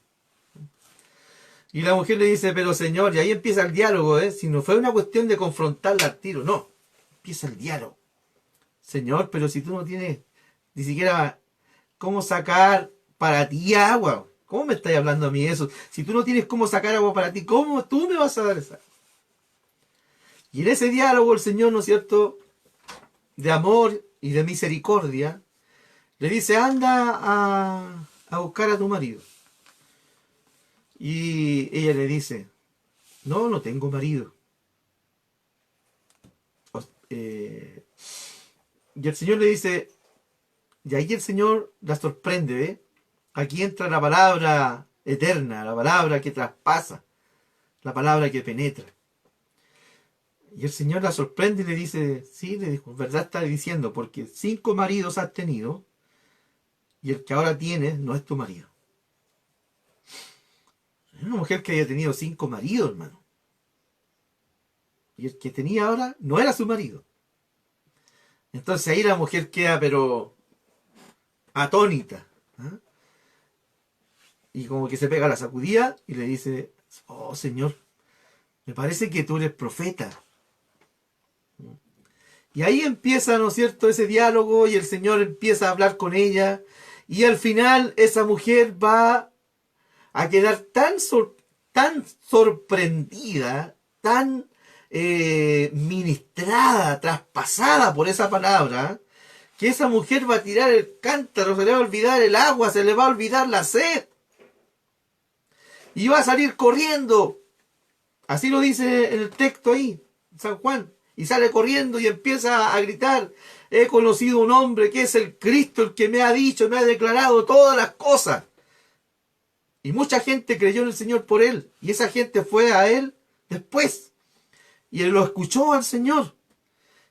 Y la mujer le dice, pero Señor, y ahí empieza el diálogo, si no fue una cuestión de confrontarla al tiro, no. empieza el diálogo. Señor, pero si tú no tienes ni siquiera cómo sacar para ti agua, ¿cómo me estás hablando a mí eso? Si tú no tienes cómo sacar agua para ti, ¿cómo tú me vas a dar esa? Y en ese diálogo el Señor, ¿no es cierto?, de amor y de misericordia, le dice, anda a buscar a tu marido. Y ella le dice, no, no tengo marido. Y el Señor le dice, y ahí el Señor la sorprende, ¿ve? Aquí entra la palabra eterna, la palabra que traspasa, la palabra que penetra. Y el Señor la sorprende y le dice, sí, le dijo, verdad está diciendo, porque 5 maridos has tenido y el que ahora tienes no es tu marido. Es una mujer que había tenido 5 maridos, hermano. Y el que tenía ahora no era su marido. Entonces ahí la mujer queda pero atónita. ¿Ah? Y como que se pega la sacudida y le dice, oh Señor, me parece que tú eres profeta. Y ahí empieza, ¿no es cierto?, ese diálogo y el Señor empieza a hablar con ella. Y al final esa mujer va a quedar tan sorprendida, tan ministrada, traspasada por esa palabra, que esa mujer va a tirar el cántaro, se le va a olvidar el agua, se le va a olvidar la sed. Y va a salir corriendo. Así lo dice en el texto ahí, San Juan. Y sale corriendo y empieza a gritar, he conocido un hombre que es el Cristo, el que me ha dicho, me ha declarado todas las cosas. Y mucha gente creyó en el Señor por él. Y esa gente fue a él después. Y él lo escuchó al Señor.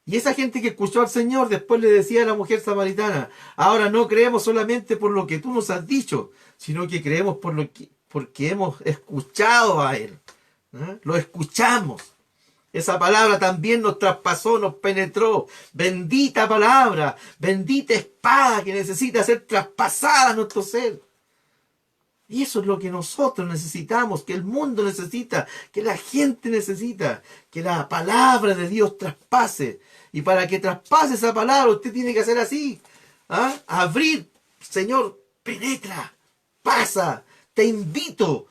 Y esa gente que escuchó al Señor después le decía a la mujer samaritana, ahora no creemos solamente por lo que tú nos has dicho, sino que creemos porque hemos escuchado a él. ¿Eh? Lo escuchamos. Esa palabra también nos traspasó, nos penetró. Bendita palabra, bendita espada que necesita ser traspasada a nuestro ser. Y eso es lo que nosotros necesitamos, que el mundo necesita, que la gente necesita, que la palabra de Dios traspase. Y para que traspase esa palabra, usted tiene que hacer así. ¿Ah? Abrir, Señor, penetra, pasa, te invito,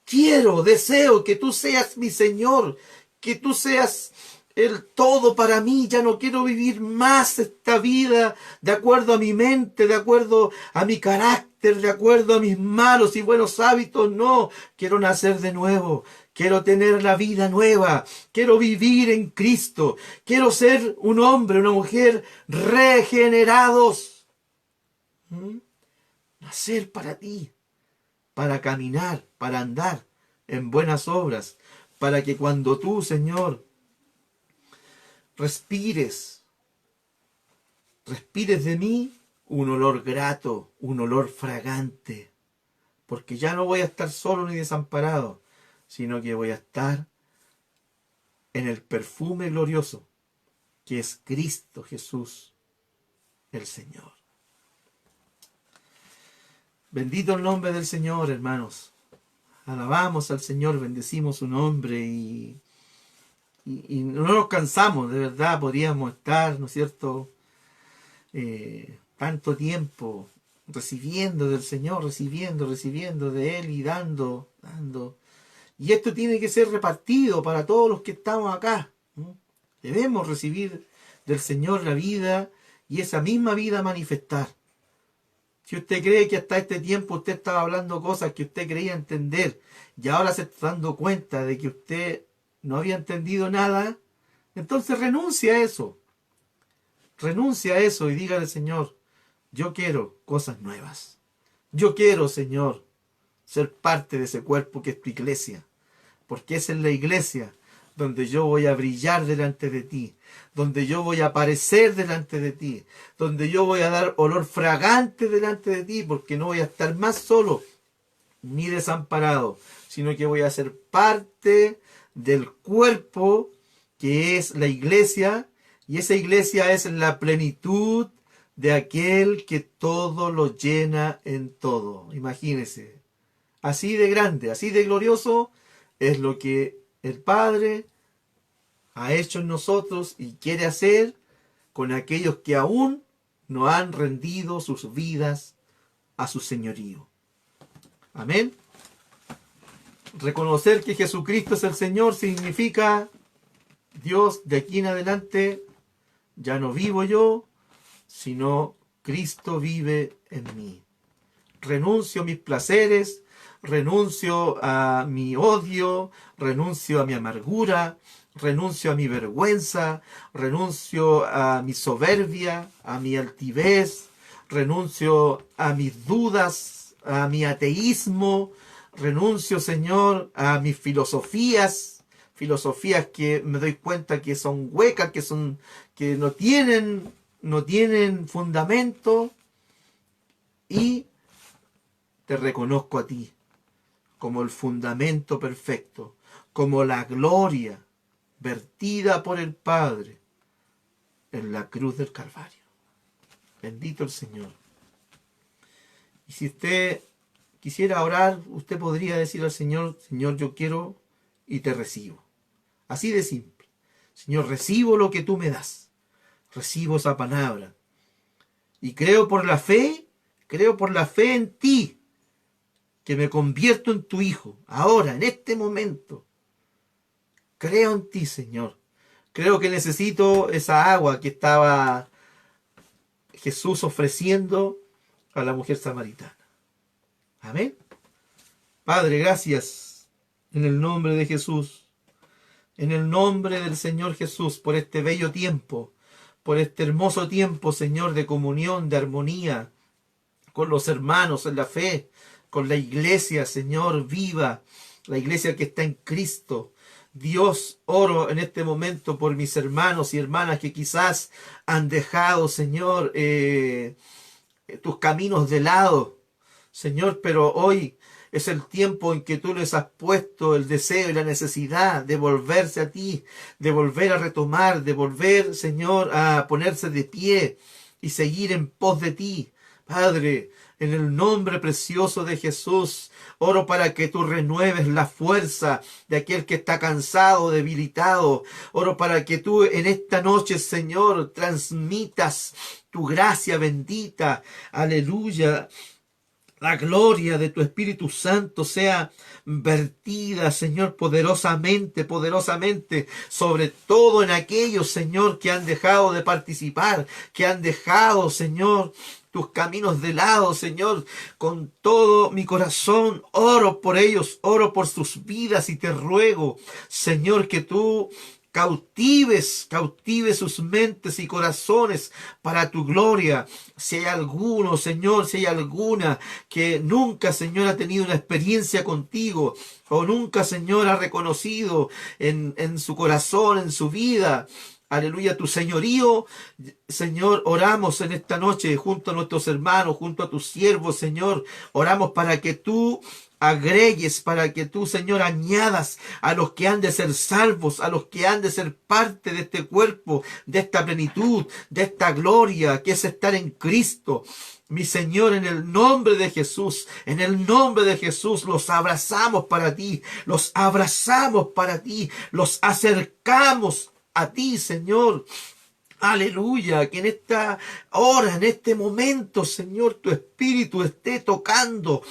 quiero, deseo que tú seas mi Señor, que tú seas el todo para mí. Ya no quiero vivir más esta vida de acuerdo a mi mente, de acuerdo a mi carácter, de acuerdo a mis malos y buenos hábitos. No, quiero nacer de nuevo. Quiero tener la vida nueva. Quiero vivir en Cristo. Quiero ser un hombre, una mujer regenerados. Nacer para ti, para caminar, para andar en buenas obras, para que cuando tú, Señor, respires de mí un olor grato, un olor fragante, porque ya no voy a estar solo ni desamparado, sino que voy a estar en el perfume glorioso que es Cristo Jesús, el Señor. Bendito el nombre del Señor, hermanos. Alabamos al Señor, bendecimos su nombre y no nos cansamos, de verdad. Podríamos estar, ¿no es cierto?, tanto tiempo recibiendo del Señor, recibiendo de Él y dando. Y esto tiene que ser repartido para todos los que estamos acá. Debemos recibir del Señor la vida y esa misma vida manifestar. Si usted cree que hasta este tiempo usted estaba hablando cosas que usted creía entender y ahora se está dando cuenta de que usted no había entendido nada, entonces renuncia a eso. Renuncia a eso y dígale, Señor, yo quiero cosas nuevas. Yo quiero, Señor, ser parte de ese cuerpo que es tu iglesia. Porque es en la iglesia donde yo voy a brillar delante de ti, donde yo voy a aparecer delante de ti, donde yo voy a dar olor fragante delante de ti, porque no voy a estar más solo ni desamparado, sino que voy a ser parte del cuerpo que es la iglesia, y esa iglesia es la plenitud de aquel que todo lo llena en todo. Imagínese, así de grande, así de glorioso es lo que el Padre ha hecho en nosotros y quiere hacer con aquellos que aún no han rendido sus vidas a su señorío. Amén. Reconocer que Jesucristo es el Señor significa: Dios, de aquí en adelante ya no vivo yo, sino Cristo vive en mí. Renuncio a mis placeres, renuncio a mi odio, renuncio a mi amargura, renuncio a mi vergüenza, renuncio a mi soberbia, a mi altivez, renuncio a mis dudas, a mi ateísmo, renuncio, Señor, a mis filosofías que me doy cuenta que son huecas, que no tienen fundamento, y te reconozco a ti como el fundamento perfecto, como la gloria vertida por el Padre en la cruz del Calvario. Bendito el Señor. Y si usted quisiera orar, usted podría decir al Señor: Señor, yo quiero y te recibo. Así de simple. Señor, recibo lo que tú me das. Recibo esa palabra. Y creo por la fe en ti, que me convierto en tu Hijo. Ahora, en este momento. Creo en ti, Señor. Creo que necesito esa agua que estaba Jesús ofreciendo a la mujer samaritana. Amén. Padre, gracias en el nombre de Jesús, en el nombre del Señor Jesús, por este bello tiempo, por este hermoso tiempo, Señor, de comunión, de armonía con los hermanos en la fe, con la iglesia, Señor, viva, la iglesia que está en Cristo. Dios, oro en este momento por mis hermanos y hermanas que quizás han dejado, Señor, tus caminos de lado, Señor, pero hoy es el tiempo en que tú les has puesto el deseo y la necesidad de volverse a ti, de volver a retomar, de volver, Señor, a ponerse de pie y seguir en pos de ti. Padre, en el nombre precioso de Jesús, oro para que tú renueves la fuerza de aquel que está cansado, debilitado. Oro para que tú en esta noche, Señor, transmitas tu gracia bendita. Aleluya. La gloria de tu Espíritu Santo sea vertida, Señor, poderosamente, sobre todo en aquellos, Señor, que han dejado de participar, que han dejado, Señor, tus caminos de lado, Señor. Con todo mi corazón oro por ellos, oro por sus vidas, y te ruego, Señor, que tú cautives sus mentes y corazones para tu gloria. Si hay alguno, Señor, si hay alguna que nunca, Señor, ha tenido una experiencia contigo, o nunca, Señor, ha reconocido en su corazón, en su vida, aleluya, tu señorío, Señor, oramos en esta noche junto a nuestros hermanos, junto a tus siervos, Señor, oramos para que tú agregues, para que tú, Señor, añadas a los que han de ser salvos, a los que han de ser parte de este cuerpo, de esta plenitud, de esta gloria que es estar en Cristo. Mi Señor, en el nombre de Jesús, los abrazamos para ti, los acercamos a ti, Señor. Aleluya, que en esta hora, en este momento, Señor, tu Espíritu esté tocando,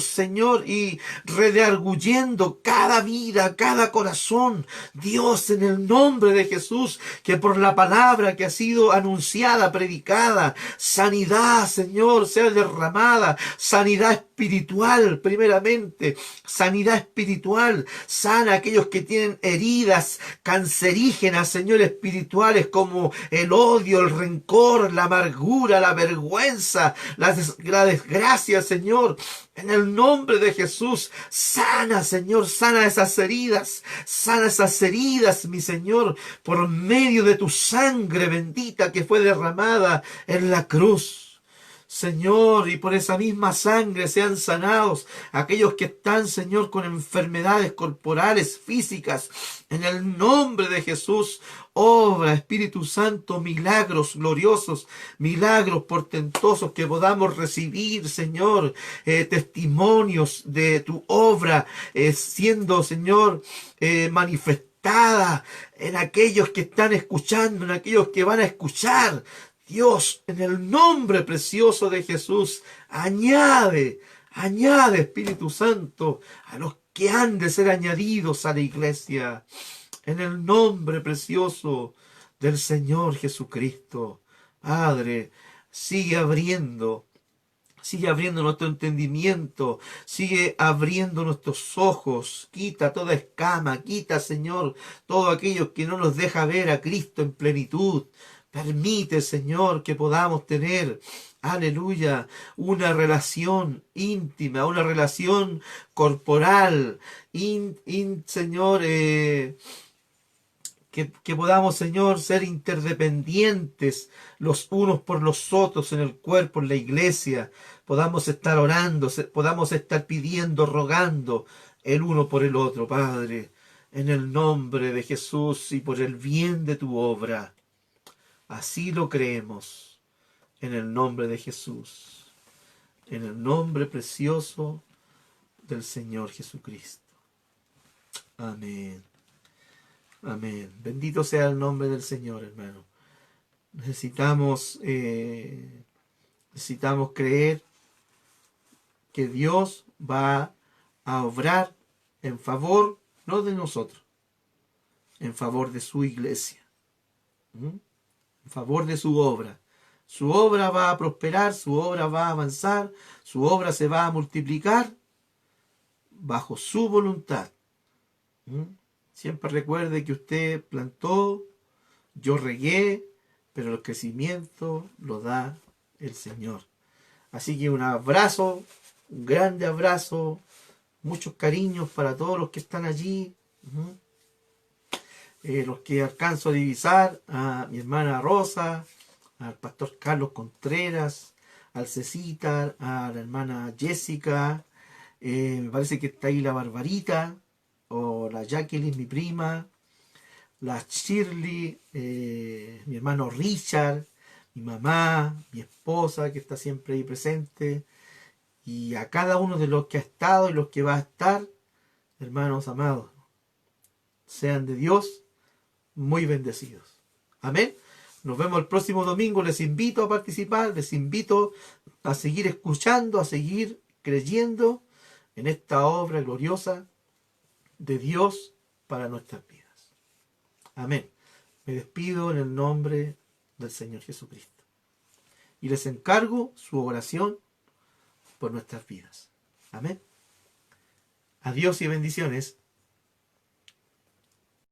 Señor, y redarguyendo cada vida, cada corazón. Dios, en el nombre de Jesús, que por la palabra que ha sido anunciada, predicada, sanidad, Señor, sea derramada, sanidad espiritual, primeramente, sanidad espiritual, sana a aquellos que tienen heridas cancerígenas, Señor, espirituales, como el odio, el rencor, la amargura, la vergüenza, la desgracia, Señor. En el nombre de Jesús, sana, Señor, sana esas heridas, mi Señor, por medio de tu sangre bendita que fue derramada en la cruz. Señor, y por esa misma sangre sean sanados aquellos que están, Señor, con enfermedades corporales, físicas. En el nombre de Jesús, obra, Espíritu Santo, milagros gloriosos, milagros portentosos que podamos recibir, Señor, testimonios de tu obra, siendo, Señor, manifestados manifestada en aquellos que están escuchando, en aquellos que van a escuchar. Dios, en el nombre precioso de Jesús, añade Espíritu Santo a los que han de ser añadidos a la iglesia. En el nombre precioso del Señor Jesucristo. Padre, sigue abriendo nuestro entendimiento, sigue abriendo nuestros ojos, quita toda escama, quita, Señor, todo aquello que no nos deja ver a Cristo en plenitud. Permite, Señor, que podamos tener, aleluya, una relación íntima, una relación corporal, Señor, que podamos, Señor, ser interdependientes los unos por los otros en el cuerpo, en la iglesia. Podamos estar orando, podamos estar pidiendo, rogando el uno por el otro, Padre, en el nombre de Jesús y por el bien de tu obra. Así lo creemos, en el nombre de Jesús, en el nombre precioso del Señor Jesucristo. Amén. Amén. Bendito sea el nombre del Señor, hermano. Necesitamos creer que Dios va a obrar en favor, no de nosotros, en favor de su iglesia, en favor de su obra. Su obra va a prosperar, su obra va a avanzar, su obra se va a multiplicar bajo su voluntad. Siempre recuerde que usted plantó, yo regué, pero el crecimiento lo da el Señor. Así que un abrazo, un grande abrazo, muchos cariños para todos los que están allí. Los que alcanzo a divisar, a mi hermana Rosa, al pastor Carlos Contreras, al Cecita, a la hermana Jessica, me parece que está ahí la Barbarita, o la Jacqueline, mi prima, la Shirley, mi hermano Richard, mi mamá, mi esposa que está siempre ahí presente, y a cada uno de los que ha estado y los que va a estar, hermanos amados, sean de Dios muy bendecidos. Amén. Nos vemos el próximo domingo. Les invito a participar, les invito a seguir escuchando, a seguir creyendo en esta obra gloriosa de Dios para nuestras vidas. Amén. Me despido en el nombre del Señor Jesucristo. Y les encargo su oración por nuestras vidas. Amén. Adiós y bendiciones.